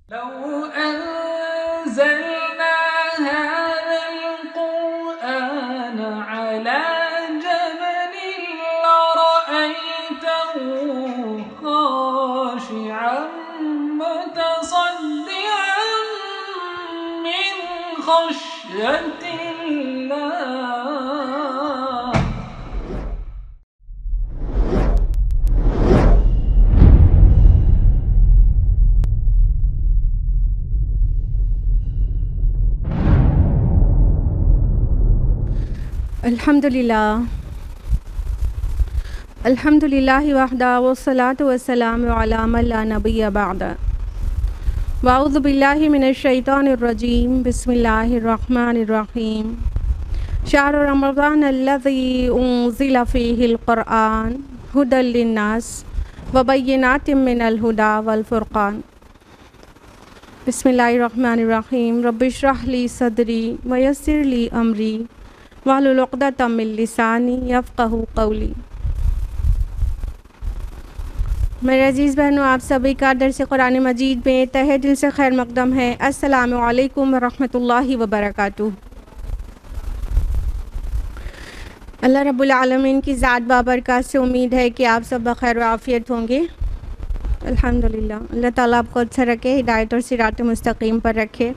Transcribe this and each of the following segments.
لو أنزلنا هذا القرآن على جبل لرأيته خاشعا متصدعا من خشية الله. الحمدللہ وحدہ والصلاة والسلام علی من لا نبی بعد. واعوذ باللہ من الشیطان الرجیم. بسم اللہ الرحمن الرحیم. شہر رمضان الذی انزل فیہ القرآن ھدی للناس وبینات من الھدی والفرقان. بسم اللہ الرحمن الرحیم. رب اشرح لی صدری ویسر لی امری واحلل عقدۃ من لسانی یفقہوا قولی. میرے عزیز بہنوں، آپ سبھی کا درس قرآن مجید میں تہہ دل سے خیر مقدم ہے. السلام علیکم ورحمۃ اللہ وبرکاتہ. اللہ رب العالمین کی ذات بابرکات سے امید ہے کہ آپ سب بخیر و عافیت ہوں گے. الحمدللہ. اللہ تعالیٰ آپ کو اچھا رکھے، ہدایت اور صراط مستقیم پر رکھے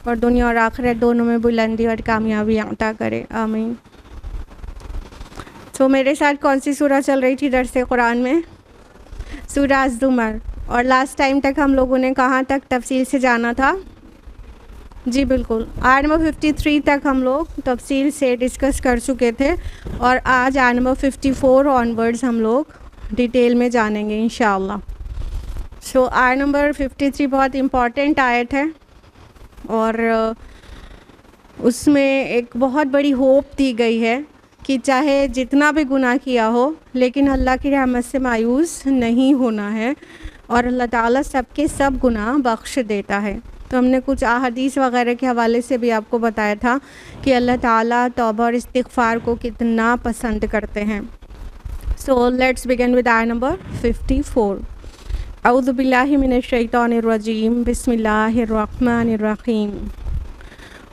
اور دنیا اور آخرت دونوں میں بلندی اور کامیابی عطا کرے. آمین. تو میرے ساتھ کون سی سورہ چل رہی تھی درس قرآن میں؟ سورہ الزمر. اور لاسٹ ٹائم تک ہم لوگوں نے کہاں تک تفصیل سے جانا تھا؟ جی بالکل، آیت نمبر 53 تک ہم لوگ تفصیل سے ڈسکس کر چکے تھے، اور آج آیت نمبر 54 آنورڈز ہم لوگ ڈیٹیل میں جانیں گے انشاءاللہ. سو آیت نمبر 53 بہت امپورٹنٹ آیت ہے، اور اس میں ایک بہت بڑی ہوپ دی گئی ہے کہ چاہے جتنا بھی گناہ کیا ہو لیکن اللہ کی رحمت سے مایوس نہیں ہونا ہے، اور اللہ تعالیٰ سب کے سب گناہ بخش دیتا ہے. تو ہم نے کچھ احادیث وغیرہ کے حوالے سے بھی آپ کو بتایا تھا کہ اللہ تعالیٰ توبہ اور استغفار کو کتنا پسند کرتے ہیں. سو لیٹس بگن ود آیت نمبر 54. اعوذ باللہ من الشیطان الرجیم. بسم اللہ الرحمن الرحیم.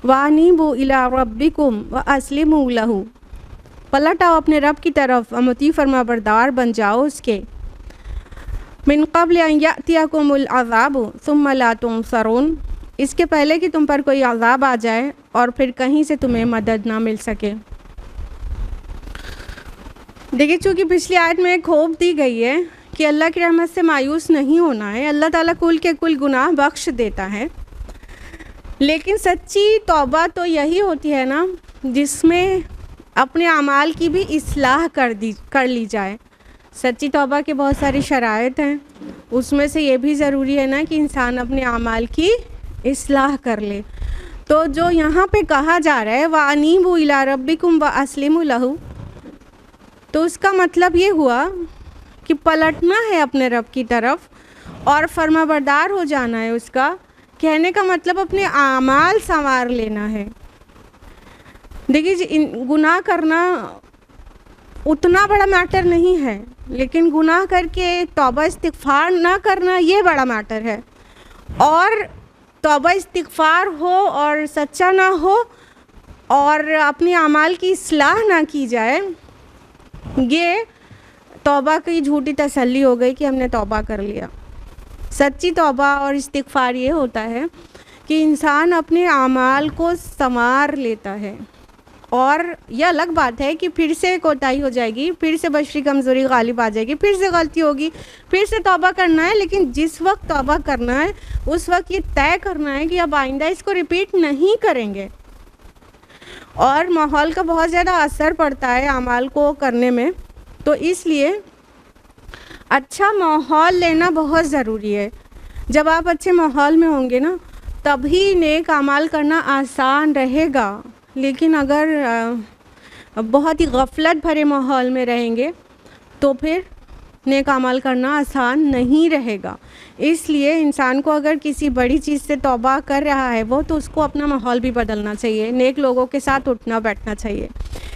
وَأَنِیبُوا إِلَىٰ رَبِّکُمْ وَأَسْلِمُوا لَهُ. پلٹ آؤ اپنے رب کی طرف، مطیع فرما بردار بن جاؤ اس کے. من قبل ان یأتیکم العذاب ثم لا تنصرون. اس کے پہلے کہ تم پر کوئی عذاب آ جائے اور پھر کہیں سے تمہیں مدد نہ مل سکے. دیکھیے، چونکہ پچھلی آیت میں ایک ہوپ دی گئی ہے کہ اللہ کی رحمت سے مایوس نہیں ہونا ہے، اللہ تعالیٰ کل کے کل گناہ بخش دیتا ہے. لیکن سچی توبہ تو یہی ہوتی ہے نا جس میں اپنے اعمال کی بھی اصلاح کر لی جائے. سچی توبہ کے بہت ساری شرائط ہیں، اس میں سے یہ بھی ضروری ہے نا کہ انسان اپنے اعمال کی اصلاح کر لے. تو جو یہاں پہ کہا جا رہا ہے وَأَنِیبُوا إِلَىٰ رَبِّکُمْ وَأَسْلِمُوا لَهُ، تو اس کا مطلب یہ ہوا کہ پلٹنا ہے اپنے رب کی طرف اور فرما بردار ہو جانا ہے اس کا. کہنے کا مطلب اپنے اعمال سنوار لینا ہے. دیکھیے، گناہ کرنا اتنا بڑا میٹر نہیں ہے، لیکن گناہ کر کے توبہ استغفار نہ کرنا یہ بڑا میٹر ہے. اور توبہ استغفار ہو اور سچا نہ ہو اور اپنے اعمال کی اصلاح نہ کی جائے، یہ توبہ کی جھوٹی تسلی ہو گئی کہ ہم نے توبہ کر لیا. سچی توبہ اور استغفار یہ ہوتا ہے کہ انسان اپنے اعمال کو سنوار لیتا ہے. اور یہ الگ بات ہے کہ پھر سے کوتاہی ہو جائے گی، پھر سے بشری کمزوری غالب آ جائے گی، پھر سے غلطی ہوگی، پھر سے توبہ کرنا ہے. لیکن جس وقت توبہ کرنا ہے اس وقت یہ طے کرنا ہے کہ اب آئندہ اس کو ریپیٹ نہیں کریں گے. اور ماحول کا بہت زیادہ اثر پڑتا ہے اعمال کو کرنے میں، تو اس لیے اچھا ماحول لینا بہت ضروری ہے. جب آپ اچھے ماحول میں ہوں گے نا تبھی نیک اعمال کرنا آسان رہے گا. لیکن اگر بہت ہی غفلت بھرے ماحول میں رہیں گے تو پھر نیک اعمال کرنا آسان نہیں رہے گا. اس لیے انسان کو اگر کسی بڑی چیز سے توبہ کر رہا ہے وہ تو اس کو اپنا ماحول بھی بدلنا چاہیے، نیک لوگوں کے ساتھ اٹھنا بیٹھنا چاہیے.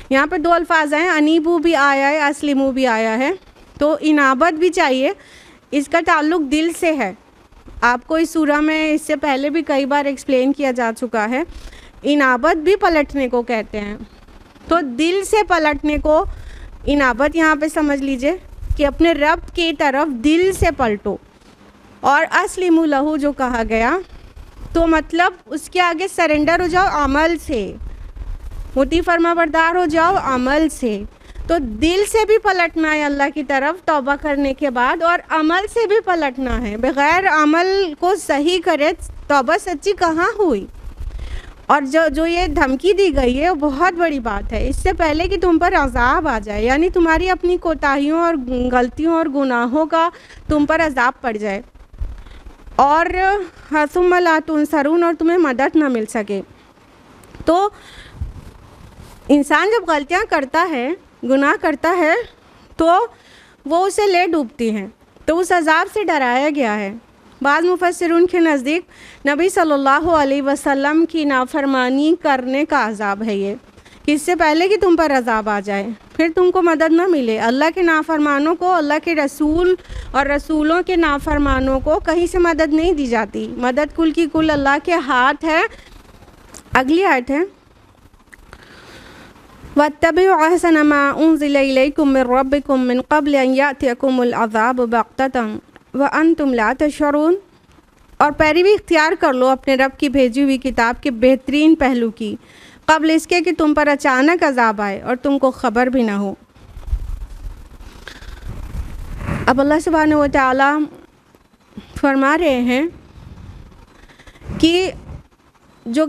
یہاں پہ دو الفاظ ہیں، انیبو بھی آیا ہے، اسلمو بھی آیا ہے. تو انابت بھی چاہیے، اس کا تعلق دل سے ہے. آپ کو اس سورہ میں اس سے پہلے بھی کئی بار ایکسپلین کیا جا چکا ہے، انابت بھی پلٹنے کو کہتے ہیں. تو دل سے پلٹنے کو انابت یہاں پہ سمجھ لیجئے کہ اپنے رب کی طرف دل سے پلٹو. اور اسلموا لہ جو کہا گیا تو مطلب اس کے آگے سرنڈر ہو جاؤ عمل سے، مطیع فرما بردار ہو جاؤ عمل سے. تو دل سے بھی پلٹنا ہے اللہ کی طرف توبہ کرنے کے بعد، اور عمل سے بھی پلٹنا ہے. بغیر عمل کو صحیح کرے توبہ سچی کہاں ہوئی؟ اور جو یہ دھمکی دی گئی ہے وہ بہت بڑی بات ہے. اس سے پہلے کہ تم پر عذاب آ جائے، یعنی تمہاری اپنی کوتاہیوں اور غلطیوں اور گناہوں کا تم پر عذاب پڑ جائے، اور ثم لا تنصرون، اور تمہیں مدد نہ مل سکے. تو انسان جب غلطیاں کرتا ہے، گناہ کرتا ہے، تو وہ اسے لے ڈوبتی ہیں. تو اس عذاب سے ڈرایا گیا ہے. بعض مفسرون کے نزدیک نبی صلی اللہ علیہ وسلم کی نافرمانی کرنے کا عذاب ہے یہ، کہ اس سے پہلے کہ تم پر عذاب آ جائے پھر تم کو مدد نہ ملے. اللہ کے نافرمانوں کو، اللہ کے رسول اور رسولوں کے نافرمانوں کو کہیں سے مدد نہیں دی جاتی. مدد کل کی کل اللہ کے ہاتھ ہے. اگلی آیت ہے وَاتَّبِعُوا أَحْسَنَ مَا أُنزِلَ إِلَيْكُم مِّن رَّبِّكُم مِّن قَبْلِ أَن يَأْتِيَكُمُ الْعَذَابُ بَغْتَةً وَأَنتُمْ لَا تَشْعُرُونَ. اور پیروی اختیار کر لو اپنے رب کی بھیجی ہوئی کتاب کے بہترین پہلو کی، قبل اس کے کہ تم پر اچانک عذاب آئے اور تم کو خبر بھی نہ ہو. اب اللہ سبحانہ و تعالی فرما رہے ہیں کہ جو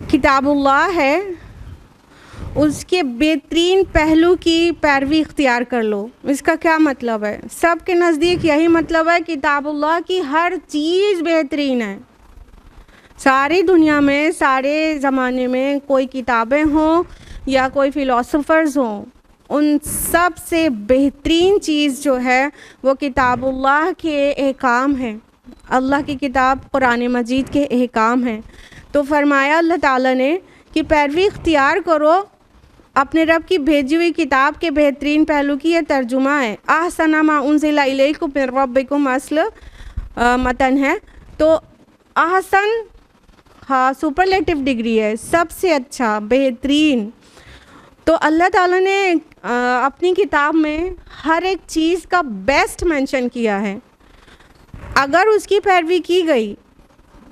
کتاب اللہ ہے اس کے بہترین پہلو کی پیروی اختیار کر لو. اس کا کیا مطلب ہے؟ سب کے نزدیک یہی مطلب ہے، کتاب اللہ کی ہر چیز بہترین ہے. ساری دنیا میں، سارے زمانے میں کوئی کتابیں ہوں یا کوئی فلاسفرز ہوں، ان سب سے بہترین چیز جو ہے وہ کتاب اللہ کے احکام ہیں. اللہ کی کتاب قرآن مجید کے احکام ہیں. تو فرمایا اللہ تعالیٰ نے کہ پیروی اختیار کرو اپنے رب کی بھیجی ہوئی کتاب کے بہترین پہلو کی. یہ ترجمہ ہے. احسن ما انزل الیکم من ربکم اصل متن ہے. تو احسن ہاں سپرلیٹو ڈگری ہے، سب سے اچھا، بہترین. تو اللہ تعالیٰ نے اپنی کتاب میں ہر ایک چیز کا بیسٹ مینشن کیا ہے. اگر اس کی پیروی کی گئی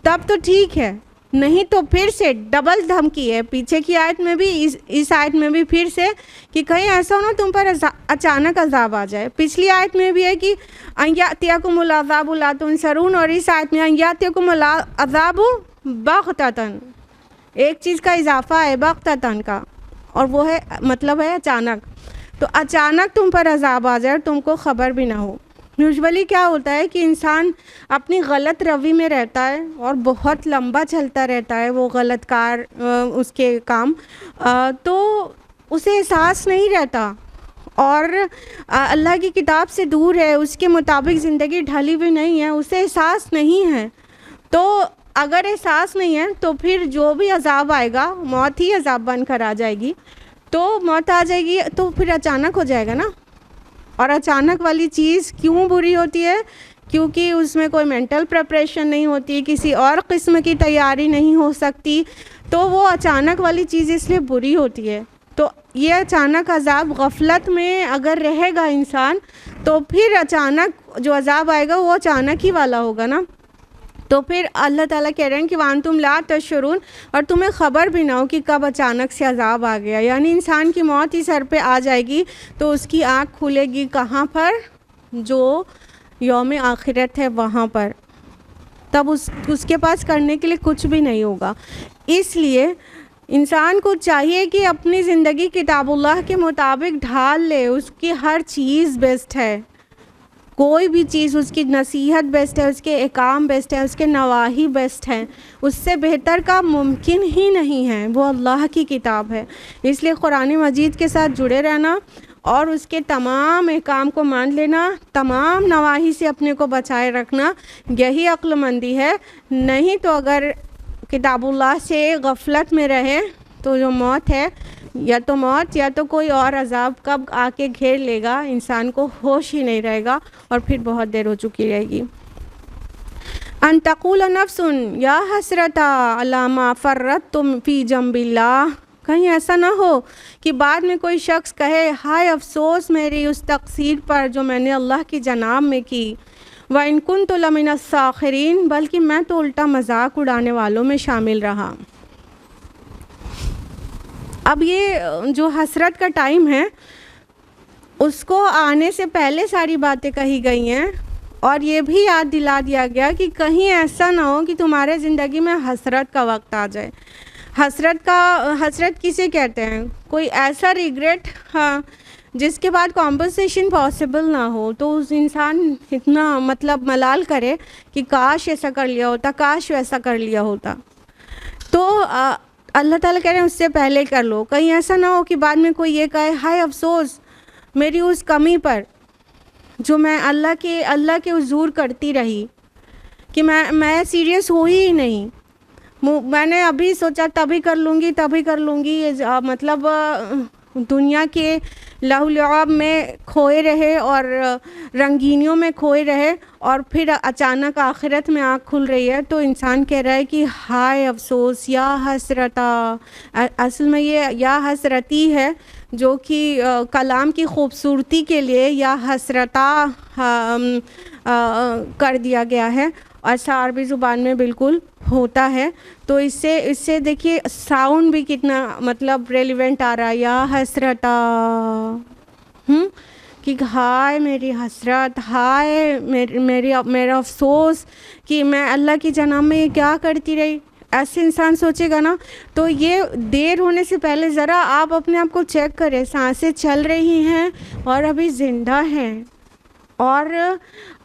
تب تو ٹھیک ہے، نہیں تو پھر سے ڈبل دھمکی ہے. پیچھے کی آیت میں بھی، اس آیت میں بھی پھر سے کہ کہیں ایسا ہونا تم پر اچانک عذاب آ جائے. پچھلی آیت میں بھی ہے کہ ان یاتیکم العذاب لا تنصرون، اور اس آیت میں ان یاتیکم العذاب بغتۃ. ایک چیز کا اضافہ ہے بغتۃ کا، اور وہ ہے مطلب ہے اچانک. تو اچانک تم پر عذاب آ جائے اور تم کو خبر بھی نہ ہو. یوزولی کیا ہوتا ہے کہ انسان اپنی غلط روی میں رہتا ہے اور بہت لمبا چلتا رہتا ہے وہ غلط کار اس کے کام، تو اسے احساس نہیں رہتا، اور اللہ کی کتاب سے دور ہے، اس کے مطابق زندگی ڈھلی ہوئی نہیں ہے، اسے احساس نہیں ہے. تو اگر احساس نہیں ہے تو پھر جو بھی عذاب آئے گا موت ہی عذاب بن کر آ جائے گی. تو موت آ جائے گی تو پھر اچانک ہو جائے گا نا. اور اچانک والی چیز کیوں بری ہوتی ہے؟ کیونکہ اس میں کوئی مینٹل پریپریشن نہیں ہوتی، کسی اور قسم کی تیاری نہیں ہو سکتی. تو وہ اچانک والی چیز اس لیے بری ہوتی ہے. تو یہ اچانک عذاب، غفلت میں اگر رہے گا انسان تو پھر اچانک جو عذاب آئے گا وہ اچانک ہی والا ہوگا نا. تو پھر اللہ تعالیٰ کہہ رہے ہیں کہ وَأَنْتُمْ لَا تَشْعُرُونَ، اور تمہیں خبر بھی نہ ہو کہ کب اچانک سے عذاب آ گیا. یعنی انسان کی موت ہی سر پہ آ جائے گی تو اس کی آنکھ کھلے گی کہاں پر؟ جو یوم آخرت ہے وہاں پر. تب اس کے پاس کرنے کے لیے کچھ بھی نہیں ہوگا. اس لیے انسان کو چاہیے کہ اپنی زندگی کتاب اللہ کے مطابق ڈھال لے. اس کی ہر چیز بیسٹ ہے، کوئی بھی چیز، اس کی نصیحت بیسٹ ہے، اس کے احکام بیسٹ ہے، اس کے نواہی بیسٹ ہیں. اس سے بہتر کا ممکن ہی نہیں ہے. وہ اللہ کی کتاب ہے. اس لیے قرآن مجید کے ساتھ جڑے رہنا اور اس کے تمام احکام کو مان لینا، تمام نواہی سے اپنے کو بچائے رکھنا، یہی عقل مندی ہے. نہیں تو اگر کتاب اللہ سے غفلت میں رہے تو جو موت ہے، یا تو موت یا تو کوئی اور عذاب کب آ کے گھیر لے گا، انسان کو ہوش ہی نہیں رہے گا اور پھر بہت دیر ہو چکی رہے گی. ان تقول نفس یا حسرتا علی ما فرطت فی جنب اللہ، کہیں ایسا نہ ہو کہ بعد میں کوئی شخص کہے ہائے افسوس میری اس تقصیر پر جو میں نے اللہ کی جناب میں کی، وَإِن كُنتُ لَمِنَ السَّاخِرِينَ، بلکہ میں تو الٹا مذاق اڑانے والوں میں شامل رہا۔ اب یہ جو حسرت کا ٹائم ہے اس کو آنے سے پہلے ساری باتیں کہی گئی ہیں، اور یہ بھی یاد دلا دیا گیا کہ کہیں ایسا نہ ہو کہ تمہارے زندگی میں حسرت کا وقت آ جائے۔ حسرت کسے کہتے ہیں؟ کوئی ایسا ریگریٹ جس کے بعد کمپنسیشن پاسبل نہ ہو، تو اس انسان اتنا ملال کرے کہ کاش ایسا کر لیا ہوتا، کاش ویسا کر لیا ہوتا۔ تو اللہ تعالیٰ کہہ رہے ہیں اس سے پہلے کر لو، کہیں ایسا نہ ہو کہ بعد میں کوئی یہ کہے ہائے افسوس میری اس کمی پر جو میں اللہ کے حضور کرتی رہی، کہ میں سیریس ہوئی ہی نہیں، میں نے ابھی سوچا تبھی کر لوں گی، مطلب دنیا کے لہو لعاب میں کھوئے رہے اور رنگینیوں میں کھوئے رہے، اور پھر اچانک آخرت میں آنکھ کھل رہی ہے تو انسان کہہ رہا ہے کہ ہائے افسوس یا حسرتا۔ اصل میں یہ یا حسرتی ہے جو کہ کلام کی خوبصورتی کے لیے یا حسرتا کر دیا گیا ہے، ایسا عربی زبان میں بالکل ہوتا ہے۔ تو اس سے دیکھیے ساؤنڈ بھی کتنا ریلیونٹ آ رہا ہے، یا حسرتا، کہ ہائے میری حسرت، ہائے میرا افسوس کہ میں اللہ کی جناب میں یہ کیا کرتی رہی۔ ایسے انسان سوچے گا نا تو یہ دیر ہونے سے پہلے ذرا آپ اپنے آپ کو چیک کریں، سانسیں چل رہی ہیں اور ابھی زندہ ہیں، اور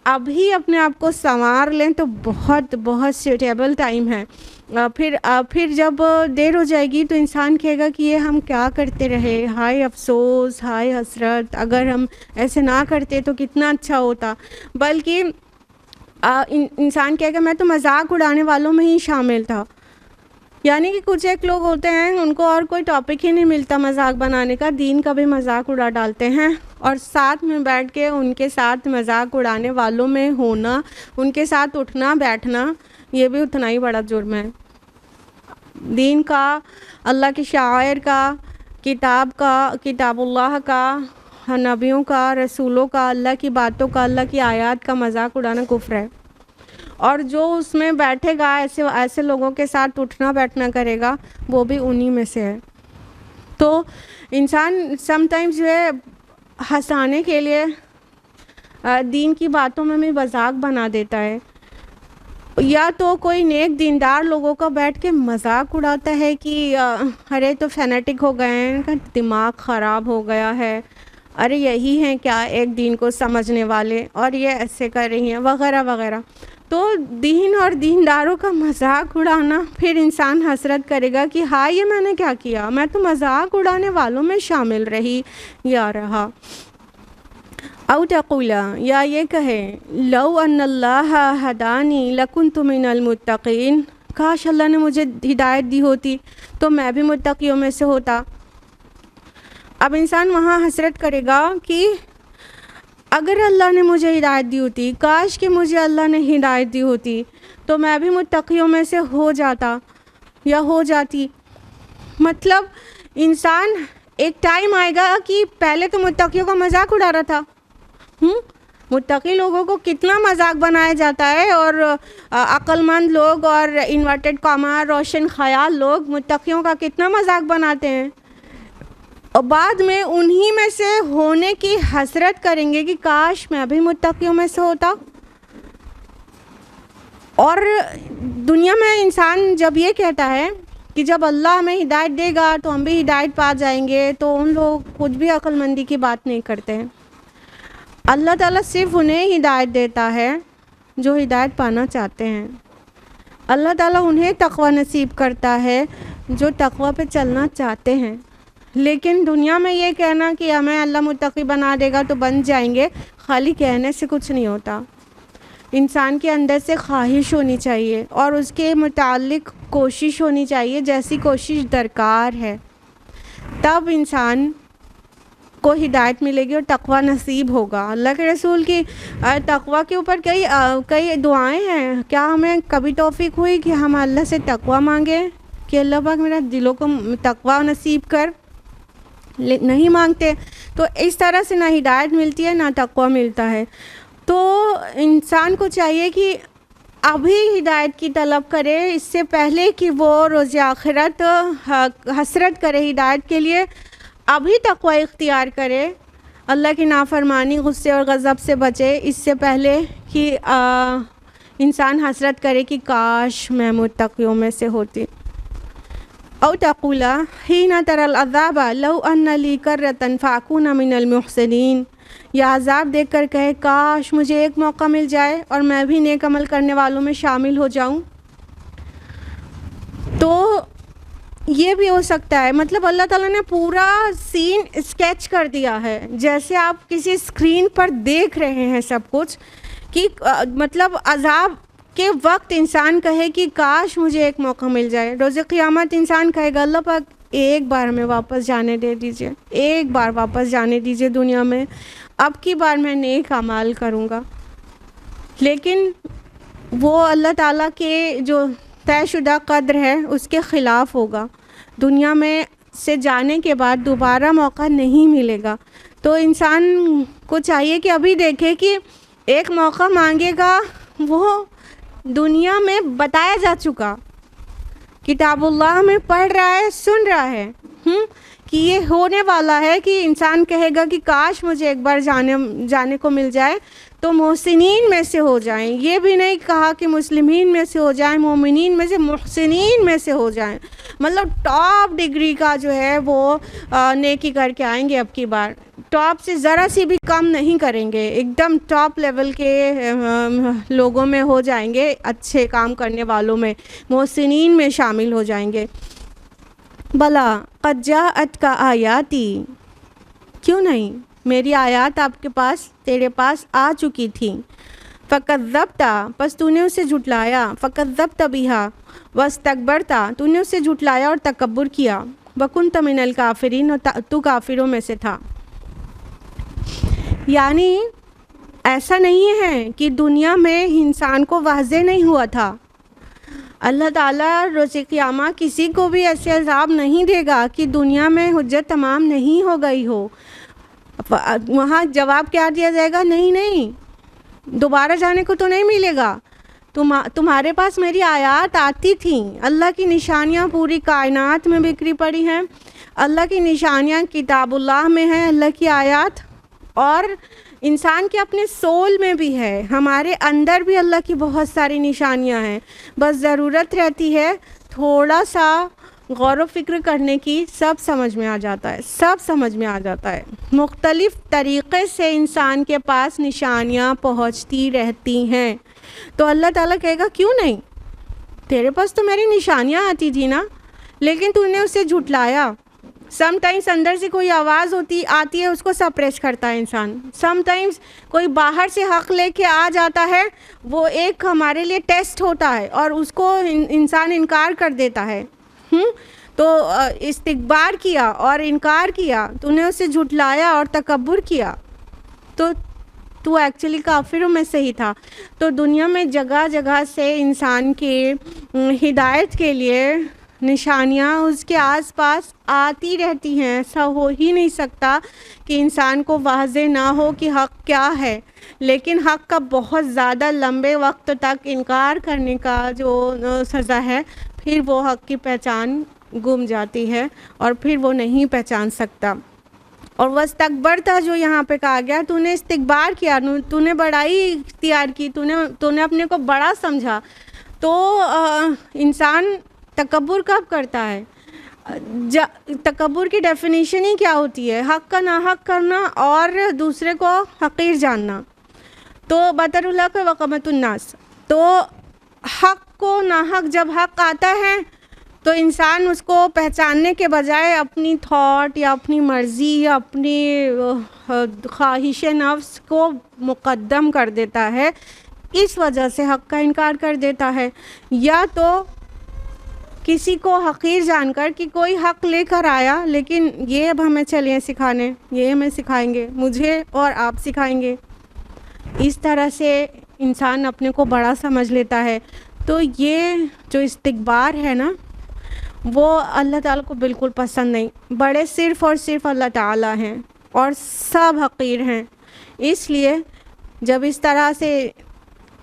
ابھی اپنے آپ کو سنوار لیں تو بہت بہت سیوٹیبل ٹائم ہے۔ پھر جب دیر ہو جائے گی تو انسان کہے گا کہ یہ ہم کیا کرتے رہے، ہائے افسوس، ہائے حسرت، اگر ہم ایسے نہ کرتے تو کتنا اچھا ہوتا۔ بلکہ انسان کہے گا میں تو مذاق اڑانے والوں میں ہی شامل تھا، یعنی کہ کچھ ایک لوگ ہوتے ہیں ان کو اور کوئی ٹاپک ہی نہیں ملتا مذاق بنانے کا، دین کا بھی مذاق اڑا ڈالتے ہیں، اور ساتھ میں بیٹھ کے ان کے ساتھ مذاق اڑانے والوں میں ہونا، ان کے ساتھ اٹھنا بیٹھنا، یہ بھی اتنا ہی بڑا جرم ہے۔ دین کا، اللہ کے شاعر کا، کتاب اللہ کا، نبیوں کا، رسولوں کا، اللہ کی باتوں کا، اللہ کی آیات کا مذاق اڑانا کفر ہے، اور جو اس میں بیٹھے گا ایسے لوگوں کے ساتھ اٹھنا بیٹھنا کرے گا وہ بھی انہی میں سے ہے۔ تو انسان سم ٹائمز جو ہے ہنسانے کے لیے دین کی باتوں میں بھی مذاق بنا دیتا ہے، یا تو کوئی نیک دیندار لوگوں کا بیٹھ کے مذاق اڑاتا ہے کہ ارے تو فینیٹک ہو گئے ہیں، ان کا دماغ خراب ہو گیا ہے، ارے یہی ہیں کیا ایک دین کو سمجھنے والے، اور یہ ایسے کر رہی ہیں وغیرہ وغیرہ۔ تو دین اور دینداروں کا مذاق اڑانا، پھر انسان حسرت کرے گا کہ ہاں یہ میں نے کیا کیا، میں تو مذاق اڑانے والوں میں شامل رہی یا رہا۔ او تقولا، یا یہ کہے لو ان اللہ ہدانی لکنت من المتقین، کاش اللہ نے مجھے ہدایت دی ہوتی تو میں بھی متقیوں میں سے ہوتا۔ اب انسان وہاں حسرت کرے گا کہ اگر اللہ نے مجھے ہدایت دی ہوتی، کاش کہ مجھے اللہ نے ہدایت دی ہوتی تو میں بھی متقیوں میں سے ہو جاتا یا ہو جاتی۔ مطلب انسان ایک ٹائم آئے گا کہ پہلے تو متقیوں کا مذاق اڑا رہا تھا، متقی لوگوں کو کتنا مذاق بنایا جاتا ہے، اور عقل مند لوگ اور انورٹڈ کاما روشن خیال لوگ متقیوں کا کتنا مذاق بناتے ہیں، اور بعد میں انہی میں سے ہونے کی حسرت کریں گے کہ کاش میں بھی متقیوں میں سے ہوتا۔ اور دنیا میں انسان جب یہ کہتا ہے کہ جب اللہ ہمیں ہدایت دے گا تو ہم بھی ہدایت پا جائیں گے، تو ان لوگ کچھ بھی عقل مندی کی بات نہیں کرتے ہیں۔ اللہ تعالیٰ صرف انہیں ہدایت دیتا ہے جو ہدایت پانا چاہتے ہیں، اللہ تعالیٰ انہیں تقوی نصیب کرتا ہے جو تقوی پہ چلنا چاہتے ہیں۔ لیکن دنیا میں یہ کہنا کہ ہمیں اللہ متقی بنا دے گا تو بن جائیں گے، خالی کہنے سے کچھ نہیں ہوتا۔ انسان کے اندر سے خواہش ہونی چاہیے اور اس کے متعلق کوشش ہونی چاہیے جیسی کوشش درکار ہے، تب انسان کو ہدایت ملے گی اور تقوی نصیب ہوگا۔ اللہ کے رسول کی تقوی کے اوپر کئی دعائیں ہیں۔ کیا ہمیں کبھی توفیق ہوئی کہ ہم اللہ سے تقوی مانگیں کہ اللہ پاک میرا دلوں کو تقوی نصیب کر؟ نہیں مانگتے۔ تو اس طرح سے نہ ہدایت ملتی ہے نہ تقوی ملتا ہے۔ تو انسان کو چاہیے کہ ابھی ہدایت کی طلب کرے، اس سے پہلے کہ وہ روز آخرت حسرت کرے ہدایت کے لیے، ابھی تقوی اختیار کرے، اللہ کی نافرمانی، غصے اور غضب سے بچے، اس سے پہلے کہ انسان حسرت کرے کہ کاش میں متقیوں میں سے ہوتی۔ او تقولا حین تری العذاب لو ان لی کرۃ فاکون من المحسنین، یا عذاب دیکھ کر کہے کاش مجھے ایک موقع مل جائے اور میں بھی نیک عمل کرنے والوں میں شامل ہو جاؤں۔ تو یہ بھی ہو سکتا ہے، مطلب اللہ تعالیٰ نے پورا سین اسکیچ کر دیا ہے، جیسے آپ کسی اسکرین پر دیکھ رہے ہیں سب کچھ، کہ مطلب عذاب کے وقت انسان کہے کہ کاش مجھے ایک موقع مل جائے۔ روز قیامت انسان کہے گا اللہ پاک ایک بار ہمیں واپس جانے دے دیجئے، ایک بار واپس جانے دیجئے دنیا میں، اب کی بار میں نیک اعمال کروں گا۔ لیکن وہ اللہ تعالیٰ کے جو طے شدہ قدر ہے اس کے خلاف ہوگا، دنیا میں سے جانے کے بعد دوبارہ موقع نہیں ملے گا۔ تو انسان کو چاہیے کہ ابھی دیکھے کہ ایک موقع مانگے گا، وہ دنیا میں بتایا جا چکا، کتاب اللہ میں پڑھ رہا ہے، سن رہا ہے کہ یہ ہونے والا ہے، کہ انسان کہے گا کہ کاش مجھے ایک بار جانے کو مل جائے تو محسنین میں سے ہو جائیں۔ یہ بھی نہیں کہا کہ مسلمین میں سے ہو جائیں، مومنین میں سے، محسنین میں سے ہو جائیں، مطلب ٹاپ ڈگری کا جو ہے وہ نیکی کر کے آئیں گے، اب کی بار ٹاپ سے ذرا سی بھی کم نہیں کریں گے، ایک دم ٹاپ لیول کے لوگوں میں ہو جائیں گے، اچھے کام کرنے والوں میں، محسنین میں شامل ہو جائیں گے۔ بلا قد جاءتک آیاتی، کیوں نہیں، میری آیات آپ کے پاس، تیرے پاس آ چکی تھی۔ فکذبت، پس تو نے اسے جھٹلایا، فکذبت بہا واستکبرت، تو نے اسے جھٹلایا اور تکبر کیا، وکنت من الکافرین، تو کافروں میں سے تھا۔ یعنی ایسا نہیں ہے کہ دنیا میں انسان کو واضح نہیں ہوا تھا، اللہ تعالیٰ روز قیامہ کسی کو بھی ایسے عذاب نہیں دے گا کہ دنیا میں حجت تمام نہیں ہو گئی ہو۔ وہاں جواب کیا دیا جائے گا؟ نہیں، دوبارہ جانے کو تو نہیں ملے گا، تمہارے پاس میری آیات آتی تھیں، اللہ کی نشانیاں پوری کائنات میں بکھری پڑی ہیں، اللہ کی نشانیاں کتاب اللہ میں ہیں، اللہ کی آیات، اور انسان کے اپنے سول میں بھی ہے، ہمارے اندر بھی اللہ کی بہت ساری نشانیاں ہیں، بس ضرورت رہتی ہے تھوڑا سا غور و فکر کرنے کی، سب سمجھ میں آ جاتا ہے، مختلف طریقے سے انسان کے پاس نشانیاں پہنچتی رہتی ہیں۔ تو اللہ تعالیٰ کہے گا کیوں نہیں، تیرے پاس تو میری نشانیاں آتی تھی نا، لیکن تو نے اسے جھٹلایا۔ سم ٹائمز اندر سے کوئی آواز آتی ہے، اس کو سپریس کرتا ہے انسان، سم ٹائمز کوئی باہر سے حق لے کے آ جاتا ہے، وہ ایک ہمارے لیے ٹیسٹ ہوتا ہے اور اس کو انسان انکار کر دیتا ہے۔ تو استکبار کیا اور انکار کیا، تو نے اسے جھٹلایا اور تکبر کیا، تو ایکچولی کافروں میں سے ہی تھا۔ تو دنیا میں جگہ جگہ سے انسان کی ہدایت کے لیے نشانیاں اس کے آس پاس آتی رہتی ہیں، ایسا ہو ہی نہیں سکتا کہ انسان کو واضح نہ ہو کہ حق کیا ہے، لیکن حق کا بہت زیادہ لمبے وقت تک انکار کرنے کا جو سزا ہے، پھر وہ حق کی پہچان گم جاتی ہے اور پھر وہ نہیں پہچان سکتا۔ اور واستکبرت جو یہاں پہ کہا گیا، تو نے استکبار کیا، تو نے بڑائی اختیار کی، تو نے اپنے کو بڑا سمجھا۔ تو انسان تکبر کب کرتا ہے؟ تکبر کی ڈیفینیشن ہی کیا ہوتی ہے؟ حق کا ناحق کرنا اور دوسرے کو حقیر جاننا۔ تو بطر اللہ کے وقمت الناس، تو حق کو ناحق، جب حق آتا ہے تو انسان اس کو پہچاننے کے بجائے اپنی تھاٹ یا اپنی مرضی یا اپنی خواہش نفس کو مقدم کر دیتا ہے، اس وجہ سے حق کا انکار کر دیتا ہے۔ یا تو کسی کو حقیر جان کر کہ کوئی حق لے کر آیا لیکن یہ اب ہمیں چلیں سکھانے، یہ ہمیں سکھائیں گے، مجھے اور آپ سکھائیں گے، اس طرح سے انسان اپنے کو بڑا سمجھ لیتا ہے. تو یہ جو استکبار ہے نا وہ اللہ تعالیٰ کو بالکل پسند نہیں. بڑے صرف اور صرف اللہ تعالیٰ ہیں اور سب حقیر ہیں. اس لیے جب اس طرح سے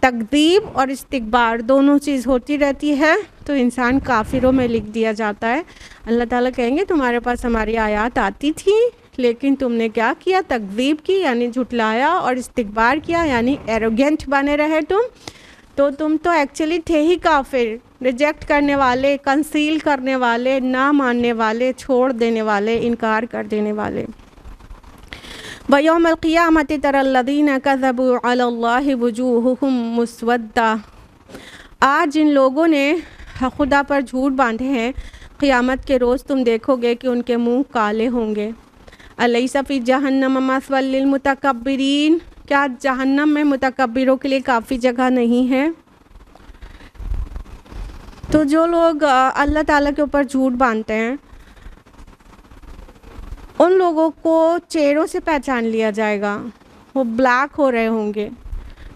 تکذیب اور استکبار دونوں چیز ہوتی رہتی ہے تو انسان کافروں میں لکھ دیا جاتا ہے. اللہ تعالیٰ کہیں گے تمہارے پاس ہماری آیات آتی تھیں لیکن تم نے کیا کیا؟ تکذیب کی یعنی جھٹلایا، اور استکبار کیا یعنی ایروگینٹ بنے رہے تم تو ایکچولی تھے ہی کافر، ریجیکٹ کرنے والے، کنسیل کرنے والے، نہ ماننے والے، چھوڑ دینے والے، انکار کر دینے والے. وَيَوْمَ الْقِيَامَةِ تَرَى الَّذِينَ كَذَبُوا عَلَى اللَّهِ وُجُوهُهُمْ مُسْوَدَّةٌ. آج جن لوگوں نے خدا پر جھوٹ باندھے ہیں قیامت کے روز تم دیکھو گے کہ ان کے منہ کالے ہوں گے. أَلَيْسَ فِي جَهَنَّمَ مَثْوًى لِلْمُتَكَبِّرِينَ. کیا جہنم میں متکبروں کے لیے کافی جگہ نہیں ہے؟ تو جو لوگ اللہ تعالیٰ کے اوپر جھوٹ باندھتے ہیں ان لوگوں کو چہروں سے پہچان لیا جائے گا، وہ بلیک ہو رہے ہوں گے.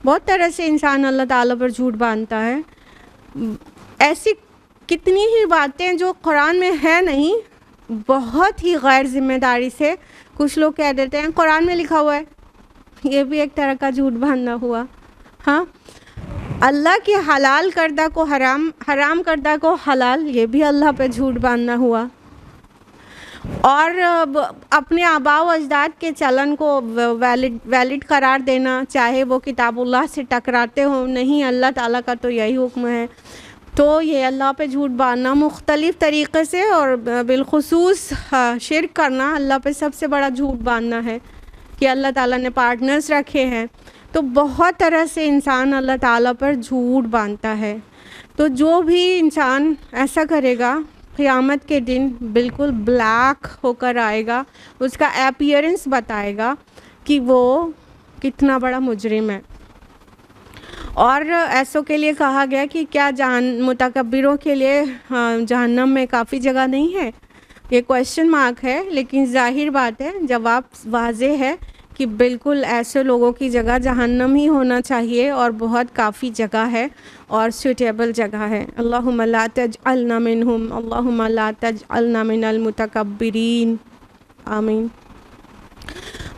بہت طرح سے انسان اللہ تعالیٰ پر جھوٹ باندھتا ہے. ایسی کتنی ہی باتیں جو قرآن میں ہے نہیں، بہت ہی غیر ذمہ داری سے کچھ لوگ کہہ دیتے ہیں قرآن میں لکھا ہوا ہے. یہ بھی ایک طرح کا جھوٹ باندھنا ہوا. ہاں، اللہ کے حلال کردہ کو حرام، حرام کردہ کو حلال، یہ بھی اللہ پہ جھوٹ باندھنا ہوا. اور اپنے آباء و اجداد کے چلن کو ویلڈ قرار دینا، چاہے وہ کتاب اللہ سے ٹکراتے ہوں. نہیں، اللہ تعالیٰ کا تو یہی حکم ہے. تو یہ اللہ پہ جھوٹ باندھنا مختلف طریقے سے، اور بالخصوص شرک کرنا اللہ پہ سب سے بڑا جھوٹ باندھنا ہے کہ اللہ تعالیٰ نے پارٹنرز رکھے ہیں. تو بہت طرح سے انسان اللہ تعالیٰ پر جھوٹ باندھتا ہے. تو جو بھی انسان ایسا کرے گا قیامت کے دن بالکل بلیک ہو کر آئے گا، اس کا اپیئرنس بتائے گا کہ وہ کتنا بڑا مجرم ہے. اور ایسوں کے لیے کہا گیا کہ کیا متکبروں کے لیے جہنم میں کافی جگہ نہیں ہے؟ یہ کویشچن مارک ہے، لیکن ظاہر بات ہے، جواب واضح ہے کہ بالکل ایسے لوگوں کی جگہ جہنم ہی ہونا چاہیے، اور بہت کافی جگہ ہے اور سوٹیبل جگہ ہے. اللہم لا تجعلنا منہم، اللہم لا تجعلنا من المتکبرین، آمین.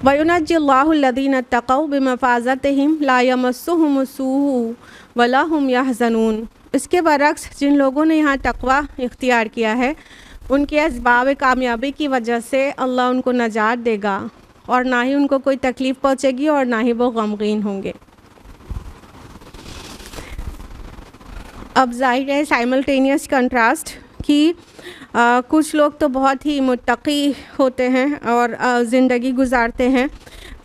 وَيُنَجِّي اللَّهُ الَّذِينَ اتَّقَوْا بِمَفَازَتِهِمْ لَا يَمَسُّهُمُ السُّوءُ وَلَا هُمْ يَحْزَنُونَ. اس کے برعکس جن لوگوں نے یہاں تقوی اختیار کیا ہے ان کے اسباب کامیابی کی وجہ سے اللہ ان کو نجات دے گا، اور نہ ہی ان کو کوئی تکلیف پہنچے گی اور نہ ہی وہ غمگین ہوں گے. اب ظاہر ہے سائملٹینیس کنٹراسٹ کہ کچھ لوگ تو بہت ہی متقی ہوتے ہیں اور زندگی گزارتے ہیں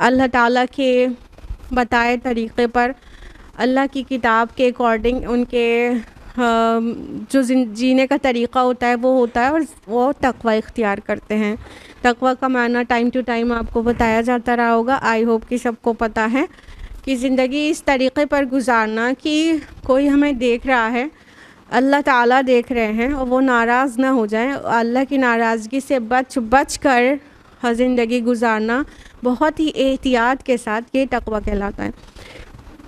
اللہ تعالیٰ کے بتائے طریقے پر، اللہ کی کتاب کے اکارڈنگ ان کے جو جینے کا طریقہ ہوتا ہے وہ ہوتا ہے، اور وہ تقوی اختیار کرتے ہیں. تقوی کا معنی ٹائم ٹو ٹائم آپ کو بتایا جاتا رہا ہوگا. آئی ہوپ کہ سب کو پتہ ہے کہ زندگی اس طریقے پر گزارنا کہ کوئی ہمیں دیکھ رہا ہے، اللہ تعالیٰ دیکھ رہے ہیں، اور وہ ناراض نہ ہو جائیں. اللہ کی ناراضگی سے بچ کر زندگی گزارنا بہت ہی احتیاط کے ساتھ، یہ تقوی کہلاتا ہے.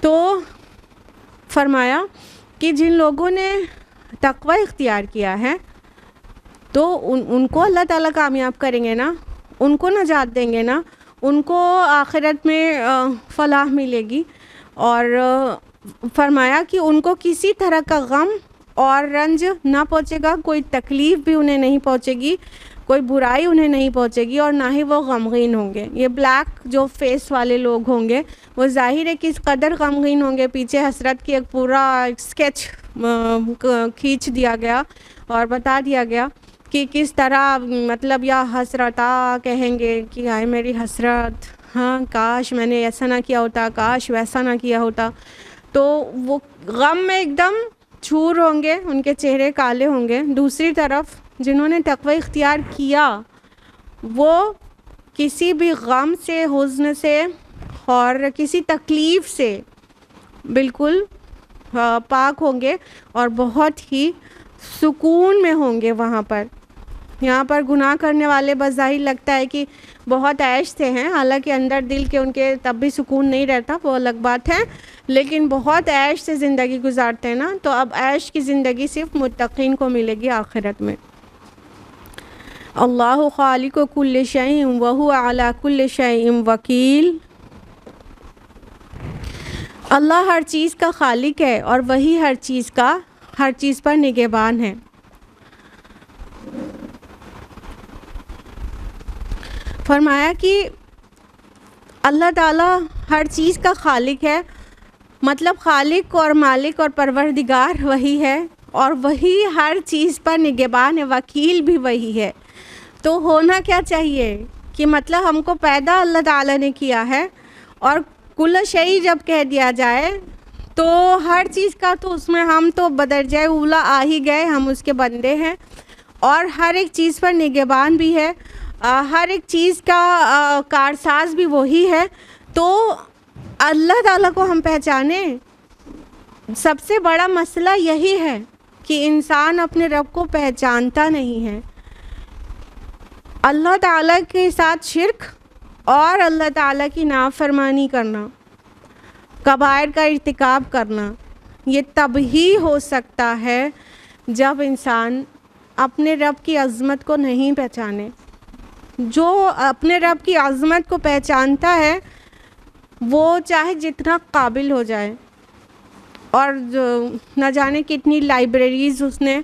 تو فرمایا کہ جن لوگوں نے تقوی اختیار کیا ہے تو ان کو اللہ تعالیٰ کامیاب کریں گے نا، ان کو نجات دیں گے نا، ان کو آخرت میں فلاح ملے گی. اور فرمایا کہ ان کو کسی طرح کا غم اور رنج نہ پہنچے گا، کوئی تکلیف بھی انہیں نہیں پہنچے گی، کوئی برائی انہیں نہیں پہنچے گی، اور نہ ہی وہ غمگین ہوں گے. یہ بلیک جو فیس والے لوگ ہوں گے وہ ظاہر ہے کہ اس قدر غمگین ہوں گے. پیچھے حسرت کی ایک پورا اسکیچ کھینچ دیا گیا اور بتا دیا گیا کہ کس طرح مطلب یا حسرتا کہیں گے کہ آئے میری حسرت، ہاں کاش میں نے ایسا نہ کیا ہوتا، کاش ویسا نہ کیا ہوتا. تو وہ غم میں ایک دم چور ہوں گے، ان کے چہرے کالے ہوں گے. دوسری طرف جنہوں نے تقوی اختیار کیا وہ کسی بھی غم سے، حزن سے اور کسی تکلیف سے بالکل پاک ہوں گے اور بہت ہی سکون میں ہوں گے وہاں پر. یہاں پر گناہ کرنے والے بظاہر لگتا ہے کہ بہت عیش سے ہیں، حالانکہ اندر دل کے ان کے تب بھی سکون نہیں رہتا، وہ الگ بات ہے، لیکن بہت عیش سے زندگی گزارتے ہیں نا. تو اب عیش کی زندگی صرف متقین کو ملے گی آخرت میں. اللہ خالق کل شیء وہو علی کل شیء وکیل. اللہ ہر چیز کا خالق ہے اور وہی ہر چیز پر نگہبان ہے. فرمایا کہ اللہ تعالیٰ ہر چیز کا خالق ہے، مطلب خالق اور مالک اور پروردگار وہی ہے، اور وہی ہر چیز پر نگہبان ہے، وکیل بھی وہی ہے. تو ہونا کیا چاہیے کہ مطلب ہم کو پیدا اللہ تعالیٰ نے کیا ہے، اور کل شیء جب کہہ دیا جائے تو ہر چیز کا تو اس میں ہم تو بدرجہ اولا آ ہی گئے، ہم اس کے بندے ہیں، اور ہر ایک چیز پر نگہبان بھی ہے، ہر ایک چیز کا کارساز بھی وہی ہے. تو اللہ تعالیٰ کو ہم پہچانیں. سب سے بڑا مسئلہ یہی ہے کہ انسان اپنے رب کو پہچانتا نہیں ہے. اللہ تعالیٰ کے ساتھ شرک اور اللہ تعالیٰ کی نافرمانی کرنا، کبائر کا ارتکاب کرنا، یہ تب ہی ہو سکتا ہے جب انسان اپنے رب کی عظمت کو نہیں پہچانے. جو اپنے رب کی عظمت کو پہچانتا ہے وہ چاہے جتنا قابل ہو جائے، اور نہ جانے کتنی لائبریریز اس نے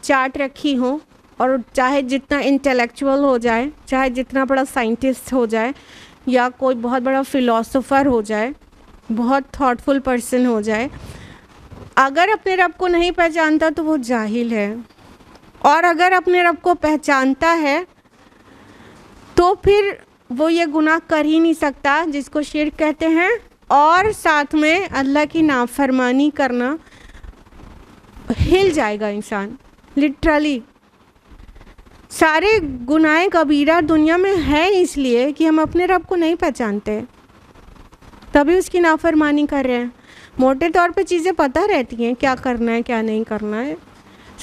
چارٹ رکھی ہوں، اور چاہے جتنا انٹلیکچوئل ہو جائے، چاہے جتنا بڑا سائنٹسٹ ہو جائے، یا کوئی بہت بڑا فلاسفر ہو جائے، بہت تھاٹ فل پرسن ہو جائے، اگر اپنے رب کو نہیں پہچانتا تو وہ جاہل ہے. اور اگر اپنے رب کو پہچانتا ہے تو پھر وہ یہ گناہ کر ہی نہیں سکتا جس کو شرک کہتے ہیں، اور ساتھ میں اللہ کی نافرمانی کرنا. ہل جائے گا انسان لٹرلی. سارے گناہ کبیرہ دنیا میں ہے اس لیے کہ ہم اپنے رب کو نہیں پہچانتے، تبھی اس کی نافرمانی کر رہے ہیں. موٹے طور پہ چیزیں پتہ رہتی ہیں، کیا کرنا ہے کیا نہیں کرنا ہے.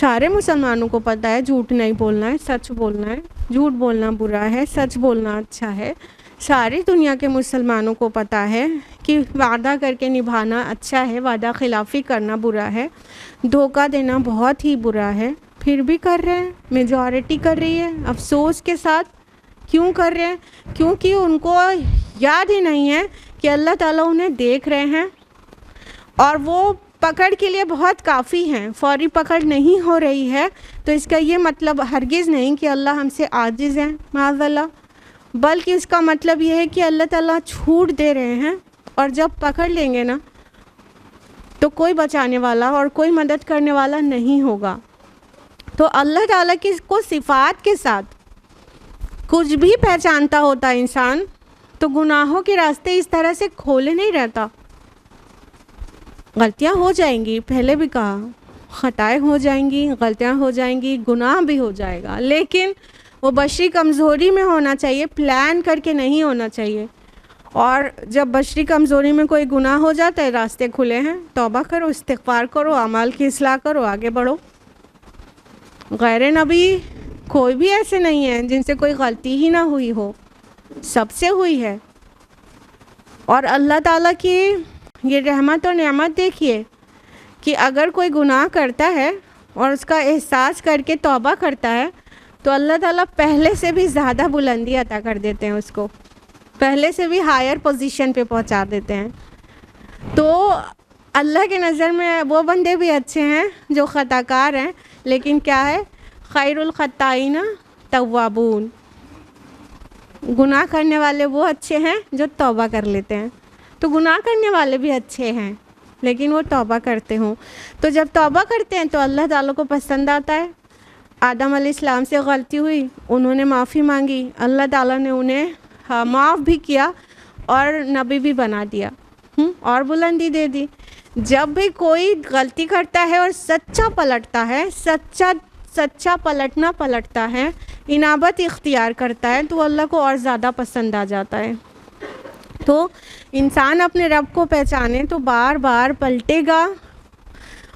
سارے مسلمانوں کو پتہ ہے جھوٹ نہیں بولنا ہے، سچ بولنا ہے، جھوٹ بولنا برا ہے، سچ بولنا اچھا ہے. ساری دنیا کے مسلمانوں کو پتہ ہے کہ وعدہ کر کے نبھانا اچھا ہے، وعدہ خلافی کرنا برا ہے، دھوکہ دینا بہت ہی برا ہے. پھر بھی کر رہے ہیں، میجورٹی کر رہی ہے افسوس کے ساتھ. کیوں کر رہے ہیں؟ کیونکہ ان کو یاد ہی نہیں ہے کہ اللہ تعالیٰ انہیں دیکھ رہے ہیں، اور وہ پکڑ کے لیے بہت کافی ہیں. فوری پکڑ نہیں ہو رہی ہے تو اس کا یہ مطلب ہرگز نہیں کہ اللہ ہم سے عاجز ہیں معاذ اللہ، بلکہ اس کا مطلب یہ ہے کہ اللہ تعالیٰ چھوٹ دے رہے ہیں، اور جب پکڑ لیں گے نا تو کوئی بچانے والا اور کوئی مدد کرنے والا نہیں ہوگا. تو اللہ تعالیٰ کی کو صفات کے ساتھ کچھ بھی پہچانتا ہوتا انسان تو گناہوں کے راستے اس طرح سے کھولے نہیں رہتا. غلطیاں ہو جائیں گی، پہلے بھی کہا، خطائیں ہو جائیں گی، غلطیاں ہو جائیں گی، گناہ بھی ہو جائے گا، لیکن وہ بشری کمزوری میں ہونا چاہیے، پلان کر کے نہیں ہونا چاہیے. اور جب بشری کمزوری میں کوئی گناہ ہو جاتا ہے، راستے کھلے ہیں، توبہ کرو، استغفار کرو، اعمال کی اصلاح کرو، آگے بڑھو. غیر نبی کوئی بھی ایسے نہیں ہیں جن سے کوئی غلطی ہی نہ ہوئی ہو، سب سے ہوئی ہے. اور اللہ تعالیٰ کی یہ رحمت اور نعمت دیکھیے کہ اگر کوئی گناہ کرتا ہے اور اس کا احساس کر کے توبہ کرتا ہے تو اللہ تعالیٰ پہلے سے بھی زیادہ بلندی عطا کر دیتے ہیں، اس کو پہلے سے بھی ہائر پوزیشن پہ پہنچا دیتے ہیں. تو اللہ کے نظر میں وہ بندے بھی اچھے ہیں جو خطا کار ہیں، لیکن کیا ہے، خیر الخطائین توابون. گناہ کرنے والے وہ اچھے ہیں جو توبہ کر لیتے ہیں. تو گناہ کرنے والے بھی اچھے ہیں لیکن وہ توبہ کرتے ہوں. تو جب توبہ کرتے ہیں تو اللہ تعالیٰ کو پسند آتا ہے. آدم علیہ السلام سے غلطی ہوئی، انہوں نے معافی مانگی، اللہ تعالیٰ نے انہیں معاف بھی کیا اور نبی بھی بنا دیا، اور بلندی دے دی. جب بھی کوئی غلطی کرتا ہے اور سچا پلٹتا ہے، سچا پلٹتا ہے، انابت اختیار کرتا ہے، تو اللہ کو اور زیادہ پسند آ جاتا ہے. تو انسان اپنے رب کو پہچانے تو بار بار پلٹے گا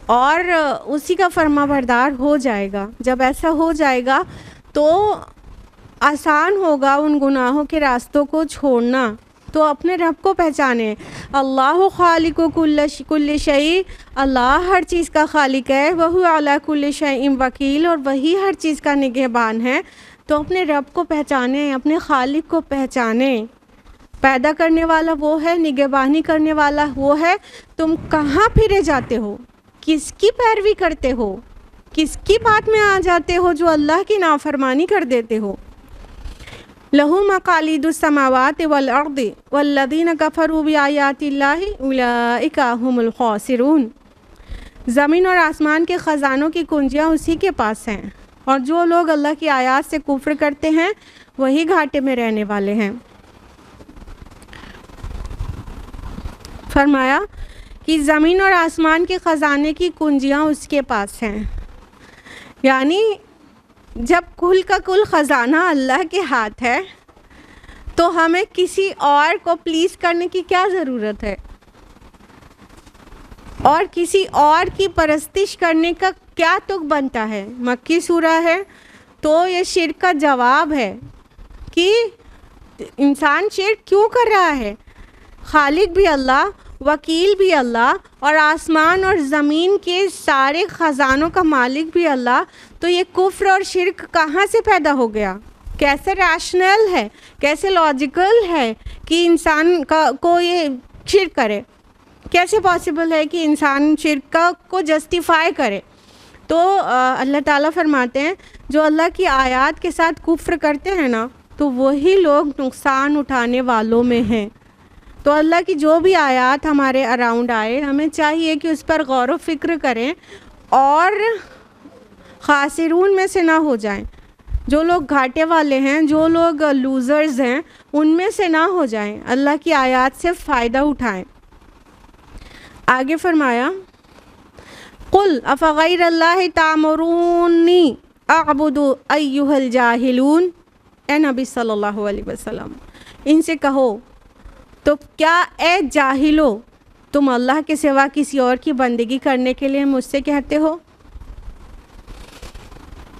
اور اسی کا فرما بردار ہو جائے گا. جب ایسا ہو جائے گا تو آسان ہوگا ان گناہوں کے راستوں کو چھوڑنا. تو اپنے رب کو پہچانے. اللہ خالق کل شیء، اللہ ہر چیز کا خالق ہے. وہو علی کل شیء وکیل، اور وہی ہر چیز کا نگہبان ہے. تو اپنے رب کو پہچانے، اپنے خالق کو پہچانے. پیدا کرنے والا وہ ہے، نگہبانی کرنے والا وہ ہے. تم کہاں پھرے جاتے ہو؟ کس کی پیروی کرتے ہو؟ کس کی بات میں آ جاتے ہو جو اللہ کی نافرمانی کر دیتے ہو؟ لَهُ مَقَالِيدُ السَّمَاوَاتِ وَالْأَرْضِ وَالَّذِينَ كَفَرُوا بِآيَاتِ اللَّهِ أُولَئِكَ هُمُ الْخَاسِرُونَ. زمین اور آسمان کے خزانوں کی کنجیاں اسی کے پاس ہیں، اور جو لوگ اللہ کی آیات سے کفر کرتے ہیں وہی گھاٹے میں رہنے والے ہیں. فرمایا کہ زمین اور آسمان کے خزانے کی کنجیاں اس کے پاس ہیں، یعنی جب کل کا کل خزانہ اللہ کے ہاتھ ہے تو ہمیں کسی اور کو پلیز کرنے کی کیا ضرورت ہے، اور کسی اور کی پرستش کرنے کا کیا تک بنتا ہے. مکی سورہ ہے تو یہ شرک کا جواب ہے کہ انسان شرک کیوں کر رہا ہے. خالق بھی اللہ، وکیل بھی اللہ، اور آسمان اور زمین کے سارے خزانوں کا مالک بھی اللہ. تو یہ کفر اور شرک کہاں سے پیدا ہو گیا؟ کیسے ریشنل ہے، کیسے لاجیکل ہے کہ انسان کو یہ شرک کرے؟ کیسے پاسبل ہے کہ انسان شرک کو جسٹیفائی کرے؟ تو اللہ تعالیٰ فرماتے ہیں جو اللہ کی آیات کے ساتھ کفر کرتے ہیں نا، تو وہی لوگ نقصان اٹھانے والوں میں ہیں. تو اللہ کی جو بھی آیات ہمارے اراؤنڈ آئے، ہمیں چاہیے کہ اس پر غور و فکر کریں اور خاسرون میں سے نہ ہو جائیں. جو لوگ گھاٹے والے ہیں، جو لوگ لوزرز ہیں، ان میں سے نہ ہو جائیں. اللہ کی آیات سے فائدہ اٹھائیں. آگے فرمایا قل افغیر اللہ تامرونی اعبد ایھا الجاہلون. اے نبی صلی اللہ علیہ وسلم ان سے کہو تو کیا اے جاہلو تم اللہ کے سوا کسی اور کی بندگی کرنے کے لیے مجھ سے کہتے ہو؟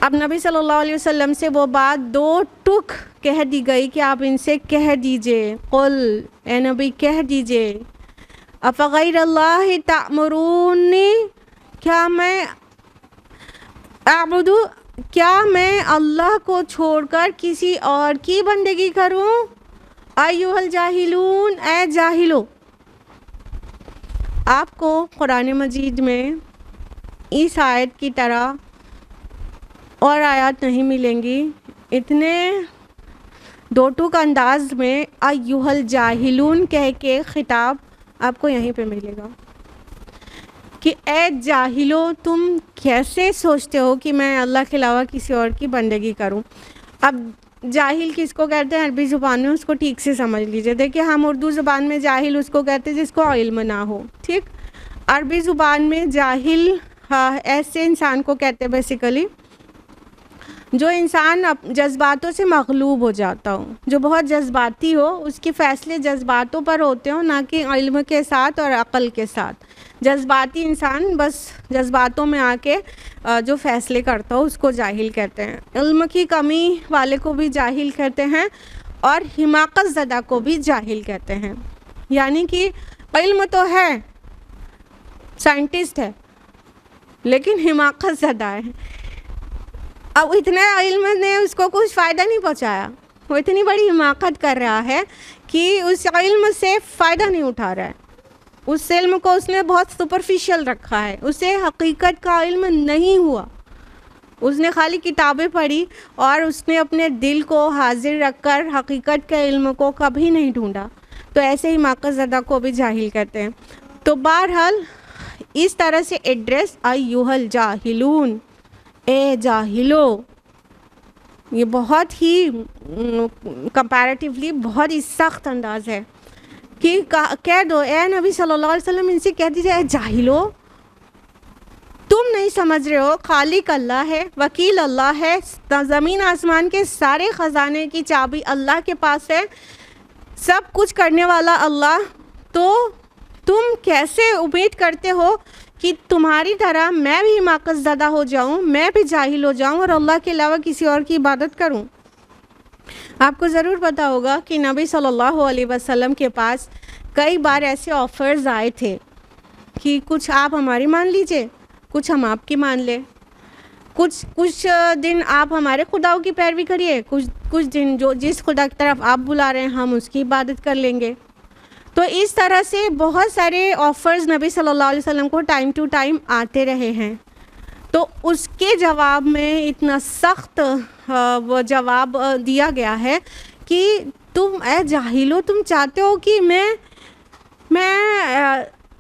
اب نبی صلی اللہ علیہ وسلم سے وہ بات دو ٹک کہہ دی گئی کہ آپ ان سے کہہ دیجئے، قل اے نبی کہہ دیجئے، افغیر اللہ تأمرونی، کیا میں اعبدو، کیا میں اللہ کو چھوڑ کر کسی اور کی بندگی کروں؟ ایھا الجاہلون، اے جاہلو. آپ کو قرآن مجید میں اس آیت کی طرح اور آیات نہیں ملیں گی. اتنے دو ٹوک انداز میں ایھا الجاہلون کہہ کے خطاب آپ کو یہیں پہ ملے گا کہ اے جاہلو تم کیسے سوچتے ہو کہ میں اللہ کے علاوہ کسی اور کی بندگی کروں. اب جاہل کس کو کہتے ہیں عربی زبان میں، اس کو ٹھیک سے سمجھ لیجئے. دیکھیں ہم اردو زبان میں جاہل اس کو کہتے ہیں جس کو علم نہ ہو، ٹھیک. عربی زبان میں جاہل ایسے انسان کو کہتے ہیں بیسیکلی جو انسان جذباتوں سے مغلوب ہو جاتا ہو، جو بہت جذباتی ہو، اس کے فیصلے جذباتوں پر ہوتے ہوں نہ کہ علم کے ساتھ اور عقل کے ساتھ. جذباتی انسان بس جذباتوں میں آ کے جو فیصلے کرتا ہو اس کو جاہل کہتے ہیں. علم کی کمی والے کو بھی جاہل کہتے ہیں اور حماقت زدہ کو بھی جاہل کہتے ہیں. یعنی کہ علم تو ہے، سائنٹسٹ ہے، لیکن حماقت زدہ ہے. اب اتنا علم نے اس کو کچھ فائدہ نہیں پہنچایا، وہ اتنی بڑی حماقت کر رہا ہے کہ اس علم سے فائدہ نہیں اٹھا رہا ہے. اس علم کو اس نے بہت سپرفیشل رکھا ہے، اسے حقیقت کا علم نہیں ہوا. اس نے خالی کتابیں پڑھی اور اس نے اپنے دل کو حاضر رکھ کر حقیقت کے علم کو کبھی نہیں ڈھونڈا. تو ایسے ہی حماقت زدہ کو بھی جاہل کہتے ہیں. تو بہرحال اس طرح سے ایڈریس ایھا الجاہلون، اے جاہلو، یہ بہت ہی کمپیریٹیولی بہت ہی سخت انداز ہے کہ کہہ دو اے نبی صلی اللہ علیہ وسلم ان سے کہہ دیجیے اے جاہلو تم نہیں سمجھ رہے ہو خالق اللہ ہے، وکیل اللہ ہے، زمین آسمان کے سارے خزانے کی چابی اللہ کے پاس ہے، سب کچھ کرنے والا اللہ. تو تم کیسے امید کرتے ہو کہ تمہاری طرح میں بھی حماقت زدہ ہو جاؤں، میں بھی جاہل ہو جاؤں اور اللہ کے علاوہ کسی اور کی عبادت کروں؟ آپ کو ضرور پتہ ہوگا کہ نبی صلی اللہ علیہ وسلم کے پاس کئی بار ایسے آفرز آئے تھے کہ کچھ آپ ہماری مان لیجئے، کچھ ہم آپ کی مان لیں، کچھ دن آپ ہمارے خداؤں کی پیروی کریے، کچھ دن جس خدا کی طرف آپ بلا رہے ہیں ہم اس کی عبادت کر لیں گے۔ تو اس طرح سے بہت سارے آفرز نبی صلی اللہ علیہ وسلم کو ٹائم ٹو ٹائم آتے رہے ہیں۔ تو اس کے جواب میں اتنا سخت وہ جواب دیا گیا ہے کہ تم اے جاہلو، تم چاہتے ہو کہ میں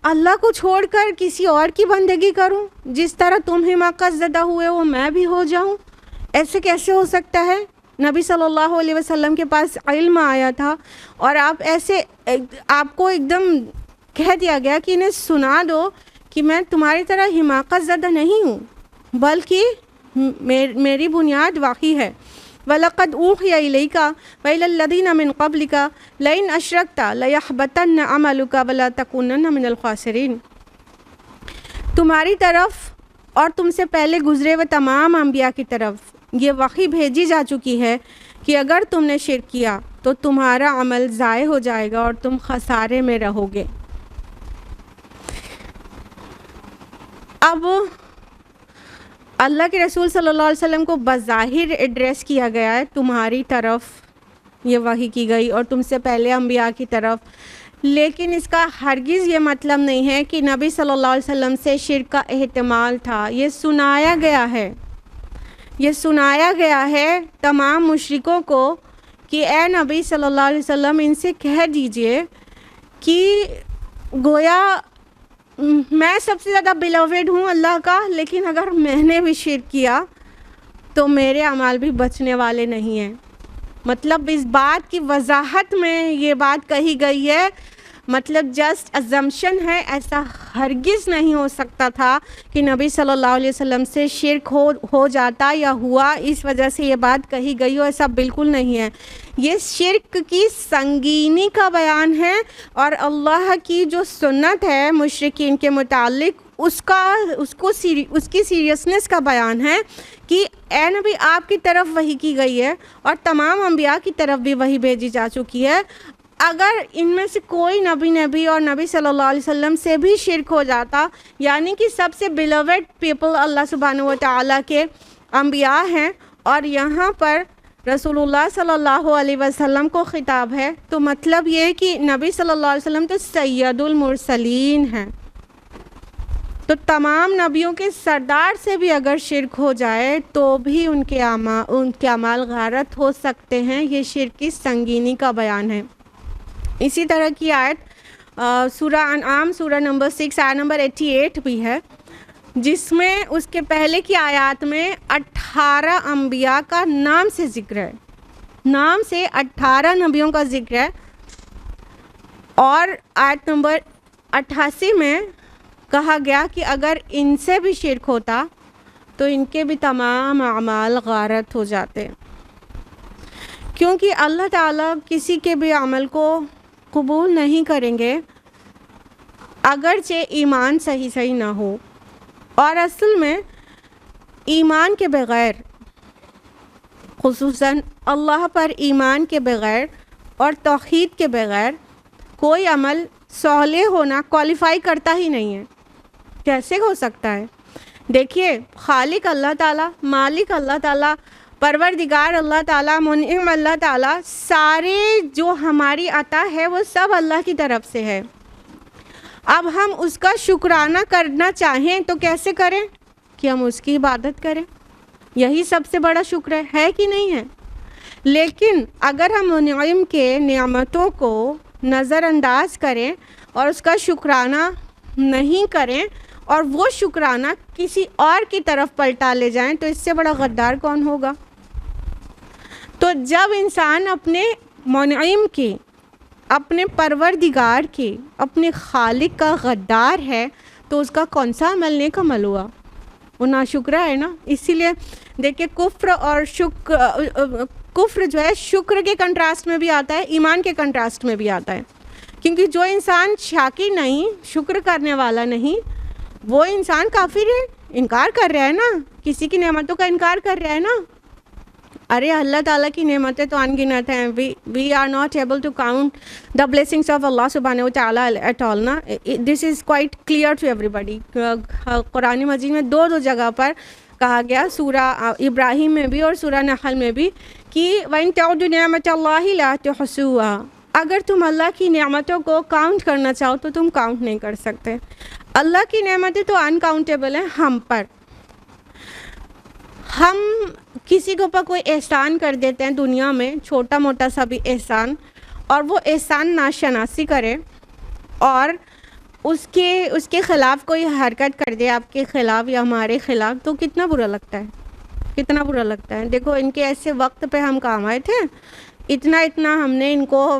اللہ کو چھوڑ کر کسی اور کی بندگی کروں؟ جس طرح تم حماقت زدہ ہوئے ہو میں بھی ہو جاؤں؟ ایسے کیسے ہو سکتا ہے؟ نبی صلی اللہ علیہ وسلم کے پاس علم آیا تھا اور آپ کو ایک دم کہہ دیا گیا کہ انہیں سنا دو کہ میں تمہاری طرح حماقت زدہ نہیں ہوں، بلکہ میری بنیاد واقعی ہے۔ وَلَقَدْ أُوحِيَ إِلَيْكَ وَإِلَى الَّذِينَ مِن قَبْلِكَ لَئِنْ أَشْرَكْتَ لَيَحْبَطَنَّ عَمَلُكَ وَلَا تَكُونَنَّ مِنَ الْخَاسِرِينَ۔ تمہاری طرف اور تم سے پہلے گزرے ہوئے تمام انبیاء کی طرف یہ وحی بھیجی جا چکی ہے کہ اگر تم نے شرک کیا تو تمہارا عمل ضائع ہو جائے گا اور تم خسارے میں رہو گے۔ اب اللہ کے رسول صلی اللہ علیہ وسلم کو بظاہر ایڈریس کیا گیا ہے، تمہاری طرف یہ وحی کی گئی اور تم سے پہلے انبیاء کی طرف، لیکن اس کا ہرگز یہ مطلب نہیں ہے کہ نبی صلی اللہ علیہ وسلم سے شرک کا احتمال تھا۔ یہ سنایا گیا ہے تمام مشرکوں کو کہ اے نبی صلی اللہ علیہ وسلم ان سے کہہ دیجئے کہ گویا میں سب سے زیادہ بیلوڈ ہوں اللہ کا، لیکن اگر میں نے بھی شرک کیا تو میرے اعمال بھی بچنے والے نہیں ہیں۔ مطلب اس بات کی وضاحت میں یہ بات کہی گئی ہے، مطلب جسٹ ازمپشن ہے، ایسا ہرگز نہیں ہو سکتا تھا کہ نبی صلی اللہ علیہ وسلم سے شرک ہو جاتا یا ہوا اس وجہ سے یہ بات کہی گئی ہو، ایسا بالکل نہیں ہے۔ یہ شرک کی سنگینی کا بیان ہے اور اللہ کی جو سنت ہے مشرکین کے متعلق اس کی سیریسنس کا بیان ہے کہ اے نبی آپ کی طرف وحی کی گئی ہے اور تمام انبیاء کی طرف بھی وحی بھیجی جا چکی ہے۔ اگر ان میں سے کوئی نبی اور نبی صلی اللہ علیہ وسلم سے بھی شرک ہو جاتا، یعنی کہ سب سے بیلوڈ پیپل اللہ سبحانہ و تعالیٰ کے انبیاء ہیں اور یہاں پر رسول اللہ صلی اللہ علیہ وسلم کو خطاب ہے، تو مطلب یہ کہ نبی صلی اللہ علیہ وسلم تو سید المرسلین ہیں، تو تمام نبیوں کے سردار سے بھی اگر شرک ہو جائے تو بھی ان کے اعمال غارت ہو سکتے ہیں۔ یہ شرک کی سنگینی کا بیان ہے۔ اسی طرح کی آیت سورہ انعام سورہ نمبر 6 آیت نمبر 88 بھی ہے، جس میں اس کے پہلے کی آیات میں 18 انبیاء کا نام سے ذکر ہے، نام سے 18 نبیوں کا ذکر ہے، اور آیت نمبر 88 میں کہا گیا کہ اگر ان سے بھی شرک ہوتا تو ان کے بھی تمام اعمال غارت ہو جاتے، کیونکہ اللہ تعالیٰ کسی کے بھی عمل کو قبول نہیں کریں گے اگرچہ ایمان صحیح نہ ہو۔ اور اصل میں ایمان کے بغیر، خصوصاً اللہ پر ایمان کے بغیر اور توحید کے بغیر کوئی عمل صالح ہونا کوالیفائی کرتا ہی نہیں ہے۔ کیسے ہو سکتا ہے؟ دیکھیے، خالق اللہ تعالیٰ، مالک اللہ تعالیٰ، پروردگار اللہ تعالیٰ، منعم اللہ تعالیٰ، سارے جو ہماری عطا ہے وہ سب اللہ کی طرف سے ہے۔ اب ہم اس کا شکرانہ کرنا چاہیں تو کیسے کریں؟ کہ ہم اس کی عبادت کریں، یہی سب سے بڑا شکر ہے کہ نہیں ہے؟ لیکن اگر ہم منعم کے نعمتوں کو نظر انداز کریں اور اس کا شکرانہ نہیں کریں اور وہ شکرانہ کسی اور کی طرف پلٹا لے جائیں تو اس سے بڑا غدار کون ہوگا؟ تو جب انسان اپنے منعم کی، اپنے پروردگار کی، اپنے خالق کا غدار ہے تو اس کا کون سا عمل نیک عمل ہوا؟ وہ ناشکرا ہے نا۔ اسی لیے دیکھیں کفر جو ہے شکر کے کنٹراسٹ میں بھی آتا ہے، ایمان کے کنٹراسٹ میں بھی آتا ہے، کیونکہ جو انسان شاکر نہیں، شکر کرنے والا نہیں، وہ انسان کافر ہے، انکار کر رہا ہے نا، کسی کی نعمتوں کا انکار کر رہا ہے نا. ارے اللہ تعالیٰ کی نعمتیں تو ان گنت ہیں. We are not able to count the blessings of اللہ سبحانہ و تعالیٰ ایٹ آل نا. This is quite clear to ایوری بڈی. قرآن مجید میں دو جگہ پر کہا گیا، سورہ ابراہیم میں بھی اور سورہ نحل میں بھی، کہ وَإِن تَعُدُّوا نِعْمَةَ اللَّهِ لَا تُحْصُوهَا. اگر تم اللہ کی نعمتوں کو کاؤنٹ کرنا چاہو تو تم کاؤنٹ نہیں کر سکتے. اللہ کی نعمتیں تو انکاؤنٹیبل ہیں ہم پر. ہم کسی کے اوپر کوئی احسان کر دیتے ہیں دنیا میں، چھوٹا موٹا سا بھی احسان، اور وہ احسان ناشناسی کرے اور اس کے خلاف کوئی حرکت کر دے آپ کے خلاف یا ہمارے خلاف، تو کتنا برا لگتا ہے، کتنا برا لگتا ہے. دیکھو ان کے ایسے وقت پہ ہم کام آئے تھے، اتنا ہم نے ان کو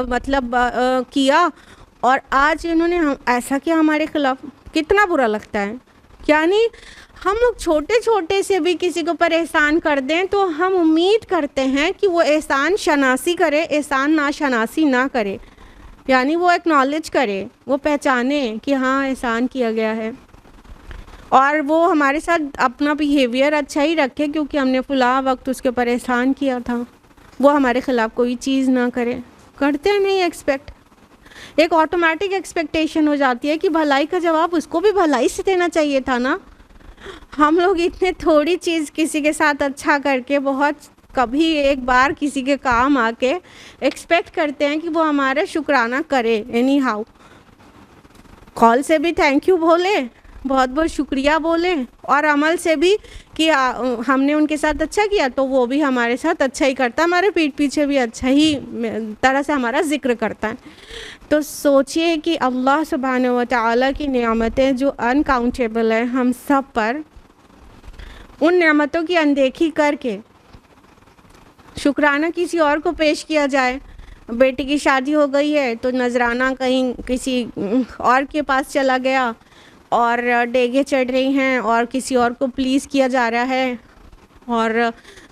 مطلب کیا، اور آج انہوں نے ایسا کیا ہمارے خلاف، کتنا برا لگتا ہے. یعنی ہم لوگ چھوٹے چھوٹے سے بھی کسی کے اوپر احسان کر دیں تو ہم امید کرتے ہیں کہ وہ احسان شناسی کرے، احسان ناشناسی نہ کرے. یعنی وہ ایکنالج کرے، وہ پہچانے کہ ہاں احسان کیا گیا ہے، اور وہ ہمارے ساتھ اپنا بیہیویئر اچھا ہی رکھے کیونکہ ہم نے فلاں وقت اس کے اوپر احسان کیا تھا. وہ ہمارے خلاف کوئی چیز نہ کرے. کرتے ہیں نہیں ایکسپیکٹ. ایک آٹومیٹک ایکسپیکٹیشن ہو جاتی ہے کہ بھلائی کا جواب اس کو بھی بھلائی سے دینا چاہیے تھا نا. ہم لوگ اتنے تھوڑی چیز کسی کے ساتھ اچھا کر کے، بہت کبھی ایک بار کسی کے کام آ کے ایکسپیکٹ کرتے ہیں کہ وہ ہمارا شکرانہ کرے. اینی ہاؤ کال سے بھی تھینک یو بولے، بہت بہت شکریہ بولے، اور عمل سے بھی کہ ہم نے ان کے ساتھ اچھا کیا تو وہ بھی ہمارے ساتھ اچھا ہی کرتا ہے، ہمارے پیٹھ پیچھے بھی اچھا ہی طرح سے ہمارا ذکر کرتا ہے. تو سوچئے کہ اللہ سبحانہ و تعالیٰ کی نعمتیں جو انکاؤنٹیبل ہیں ہم سب پر، ان نعمتوں کی اندیکھی کر کے شکرانہ کسی اور کو پیش کیا جائے. بیٹی کی شادی ہو گئی ہے تو نذرانہ کہیں کسی اور کے پاس چلا گیا، اور ڈیگیں چڑھ رہی ہیں اور کسی اور کو پلیز کیا جا رہا ہے، اور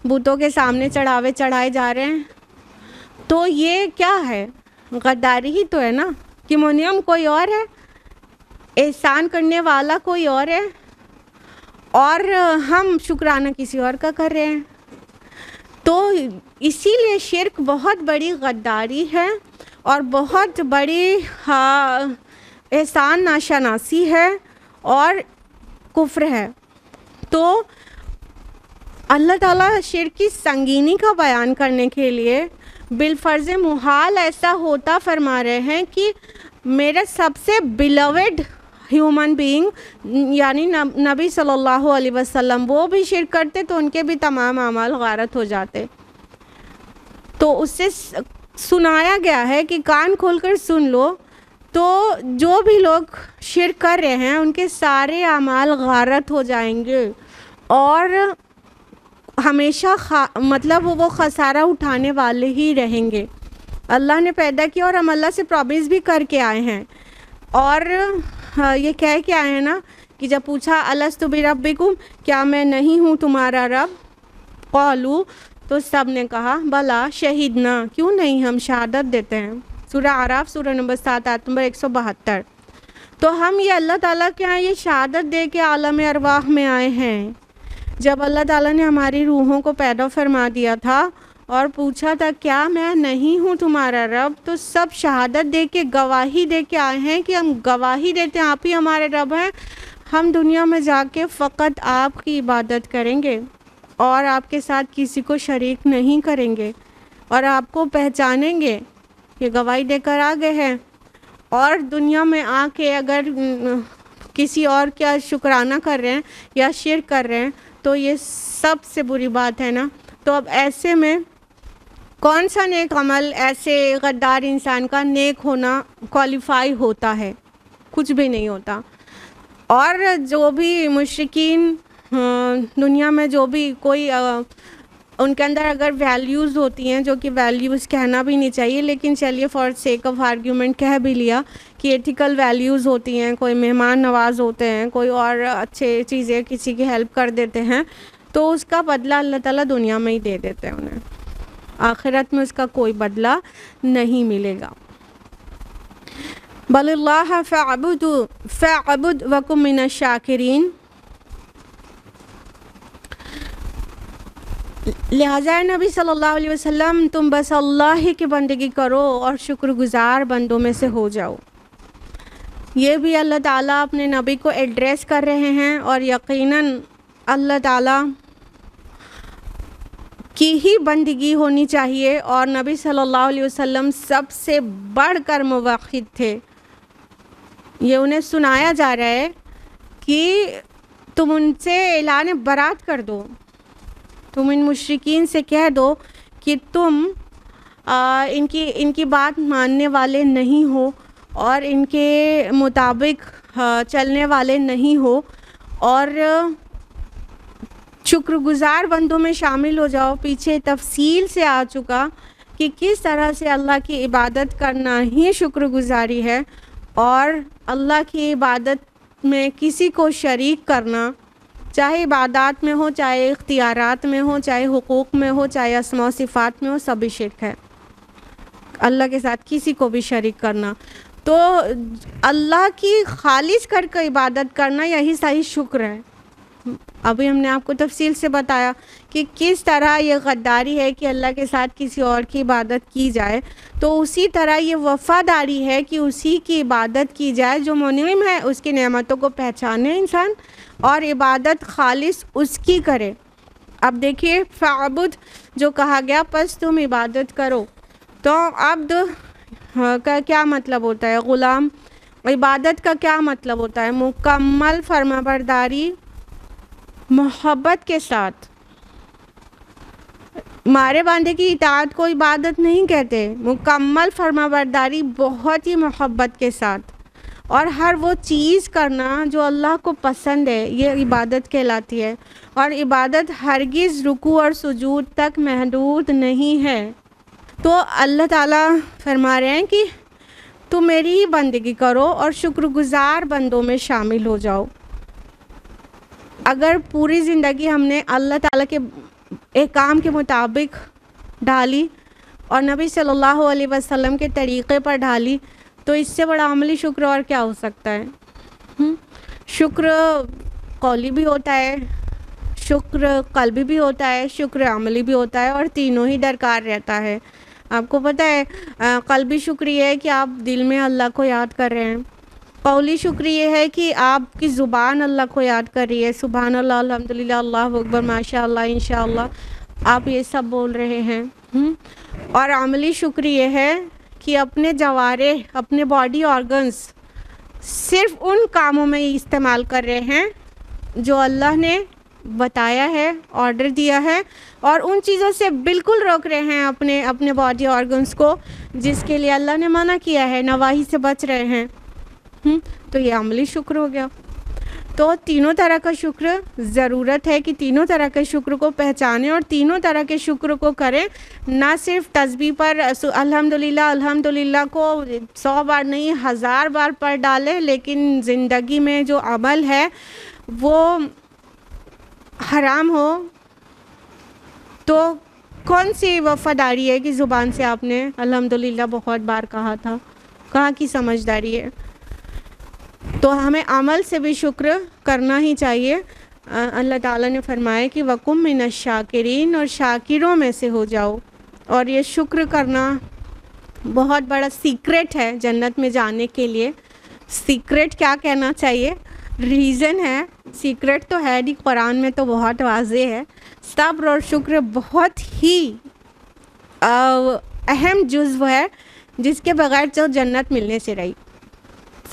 بتوں کے سامنے چڑھاوے چڑھائے جا رہے ہیں. تو یہ کیا ہے؟ غداری ہی تو ہے نا. کہ منعم کوئی اور ہے، احسان کرنے والا کوئی اور ہے، اور ہم شکرانہ کسی اور کا کر رہے ہیں. تو اسی لیے شرک بہت بڑی غداری ہے اور بہت بڑی احسان ناشناسی ہے اور کفر ہے. تو اللہ تعالیٰ شرک کی سنگینی کا بیان کرنے کے لیے بالفرض محال ایسا ہوتا فرما رہے ہیں کہ میرا سب سے بیلوڈ ہیومن بینگ یعنی نبی صلی اللہ علیہ وسلم، وہ بھی شرک کرتے تو ان کے بھی تمام اعمال غارت ہو جاتے. تو اس سے سنایا گیا ہے کہ کان کھول کر سن لو، تو جو بھی لوگ شرک کر رہے ہیں ان کے سارے اعمال غارت ہو جائیں گے، اور ہمیشہ مطلب وہ خسارہ اٹھانے والے ہی رہیں گے. اللہ نے پیدا کیا اور ہم اللہ سے پرابلمس بھی کر کے آئے ہیں، اور یہ کہہ کے آئے ہیں نا کہ جب پوچھا الستُ بربکم، کیا میں نہیں ہوں تمہارا رب؟ قالوا، تو سب نے کہا بلا شہیدنا، کیوں نہیں، ہم شہادت دیتے ہیں. سورہ اعراف سورہ نمبر 7 آیت نمبر 172. تو ہم یہ اللہ تعالیٰ کے ہاں یہ شہادت دے کے عالم ارواح میں آئے ہیں. جب اللہ تعالیٰ نے ہماری روحوں کو پیدا فرما دیا تھا اور پوچھا تھا کیا میں نہیں ہوں تمہارا رب، تو سب شہادت دے کے گواہی دے کے آئے ہیں کہ ہم گواہی دیتے ہیں آپ ہی ہمارے رب ہیں. ہم دنیا میں جا کے فقط آپ کی عبادت کریں گے اور آپ کے ساتھ کسی کو شریک نہیں کریں گے، اور آپ کو پہچانیں گے. یہ گواہی دے کر آ گئے ہیں. اور دنیا میں آ کے اگر کسی اور کیا شکرانہ کر رہے ہیں یا شرک کر رہے ہیں تو یہ سب سے بری بات ہے نا. تو اب ایسے میں کون سا نیک عمل ایسے غدار انسان کا نیک ہونا کوالیفائی ہوتا ہے؟ کچھ بھی نہیں ہوتا. اور جو بھی مشرکین دنیا میں جو بھی کوئی ان کے اندر اگر ویلیوز ہوتی ہیں، جو کہ ویلیوز کہنا بھی نہیں چاہیے لیکن چلیے فار سیک آف آرگیومنٹ کہہ بھی لیا کہ ایتھیکل ویلیوز ہوتی ہیں، کوئی مہمان نواز ہوتے ہیں، کوئی اور اچھے چیزیں کسی کی ہیلپ کر دیتے ہیں، تو اس کا بدلہ اللہ تعالیٰ دنیا میں ہی دے دیتے ہیں انہیں. آخرت میں اس کا کوئی بدلہ نہیں ملے گا. بل اللہ فاعبد وکم من الشاکرین. لہٰذا نبی صلی اللہ علیہ وسلم تم بس اللہ ہی کی بندگی کرو اور شکر گزار بندوں میں سے ہو جاؤ. یہ بھی اللہ تعالیٰ اپنے نبی کو ایڈریس کر رہے ہیں، اور یقیناً اللہ تعالیٰ کی ہی بندگی ہونی چاہیے، اور نبی صلی اللہ علیہ وسلم سب سے بڑھ کر موحد تھے. یہ انہیں سنایا جا رہا ہے کہ تم ان سے اعلان برات کر دو، تم ان مشرکین سے کہہ دو کہ تم ان کی بات ماننے والے نہیں ہو اور ان کے مطابق چلنے والے نہیں ہو، اور شکر گزار بندوں میں شامل ہو جاؤ. پیچھے تفصیل سے آ چکا کہ کس طرح سے اللہ کی عبادت کرنا ہی شکر گزاری ہے، اور اللہ کی عبادت میں کسی کو شریک کرنا، چاہے عبادات میں ہو، چاہے اختیارات میں ہو، چاہے حقوق میں ہو، چاہے اسماء و صفات میں ہو، سبھی شرک ہے. اللہ کے ساتھ کسی کو بھی شریک کرنا، تو اللہ کی خالص کر کے عبادت کرنا یہی صحیح شکر ہے. ابھی ہم نے آپ کو تفصیل سے بتایا کہ کس طرح یہ غداری ہے کہ اللہ کے ساتھ کسی اور کی عبادت کی جائے، تو اسی طرح یہ وفاداری ہے کہ اسی کی عبادت کی جائے جو منعم ہے، اس کی نعمتوں کو پہچانے انسان اور عبادت خالص اس کی کرے. اب دیکھیے فعبد جو کہا گیا، پس تم عبادت کرو، تو عبد کا کیا مطلب ہوتا ہے؟ غلام. عبادت کا کیا مطلب ہوتا ہے؟ مکمل فرمانبرداری محبت کے ساتھ. مارے باندھے کی اطاعت کو عبادت نہیں کہتے، مکمل فرمانبرداری بہت ہی محبت کے ساتھ، اور ہر وہ چیز کرنا جو اللہ کو پسند ہے، یہ عبادت کہلاتی ہے. اور عبادت ہرگز رکوع اور سجود تک محدود نہیں ہے. تو اللہ تعالیٰ فرما رہے ہیں کہ تم میری ہی بندگی کرو اور شکر گزار بندوں میں شامل ہو جاؤ. اگر پوری زندگی ہم نے اللہ تعالیٰ کے احکام کے مطابق ڈھالی اور نبی صلی اللہ علیہ وسلم کے طریقے پر ڈھالی، تو اس سے بڑا عملی شکر اور کیا ہو سکتا ہے؟ شکر قولی بھی ہوتا ہے، شکر قلبی بھی ہوتا ہے، شکر عملی بھی ہوتا ہے، اور تینوں ہی درکار رہتا ہے. آپ کو پتہ ہے قلبی شکر یہ ہے کہ آپ دل میں اللہ کو یاد کر رہے ہیں. قولی شکر یہ ہے کہ آپ کی زبان اللہ کو یاد کر رہی ہے، سبحان اللہ، الحمدللہ، اللہ اکبر، ماشاء اللہ، انشاءاللہ، آپ یہ سب بول رہے ہیں. اور عملی شکر یہ ہے کہ اپنے جوارح، اپنے باڈی آرگنز صرف ان کاموں میں استعمال کر رہے ہیں جو اللہ نے بتایا ہے، آرڈر دیا ہے، اور ان چیزوں سے بالکل روک رہے ہیں اپنے باڈی آرگنز کو جس کے لیے اللہ نے منع کیا ہے، نواہی سے بچ رہے ہیں. تو یہ عملی شکر ہو گیا. تو تینوں طرح کا شکر ضرورت ہے کہ تینوں طرح کے شکر کو پہچانیں اور تینوں طرح کے شکر کو کریں. نہ صرف تسبیح پر الحمدللہ الحمدللہ کو 100 بار نہیں 1000 بار پڑھ ڈالیں، لیکن زندگی میں جو عمل ہے وہ حرام ہو تو کون سی وفاداری ہے کہ زبان سے آپ نے الحمدللہ بہت بار کہا تھا؟ کہاں کی سمجھداری ہے؟ تو ہمیں عمل سے بھی شکر کرنا ہی چاہیے. اللہ تعالیٰ نے فرمایا کہ وَقُم مِّنَ الشَّاكِرِينَ، اور شاکروں میں سے ہو جاؤ. اور یہ شکر کرنا بہت بڑا سیکرٹ ہے جنت میں جانے کے لیے. سیکرٹ کیا کہنا چاہیے؟ ریزن ہے. سیکرٹ تو ہے نہیں، قرآن میں تو بہت واضح ہے. صبر اور شکر بہت ہی اہم جزو ہے جس کے بغیر جو جنت ملنے سے رہی.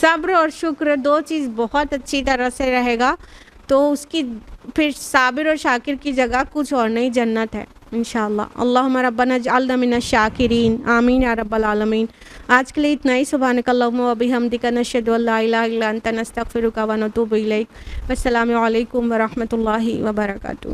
صبر اور شکر دو چیز بہت اچھی طرح سے رہے گا تو اس کی پھر صابر اور شاکر کی جگہ کچھ اور نہیں، جنت ہے انشاءاللہ. اللہم ربنا اجعلنا من الشاکرین، آمین یا رب العالمین. آج کے لیے اتنا ہی. سبحانک اللہم و بحمدک، نشہد ان لا الہ الا انت، نستغفرک و نتوب الیک. السلام علیکم ورحمۃ اللہ وبرکاتہ.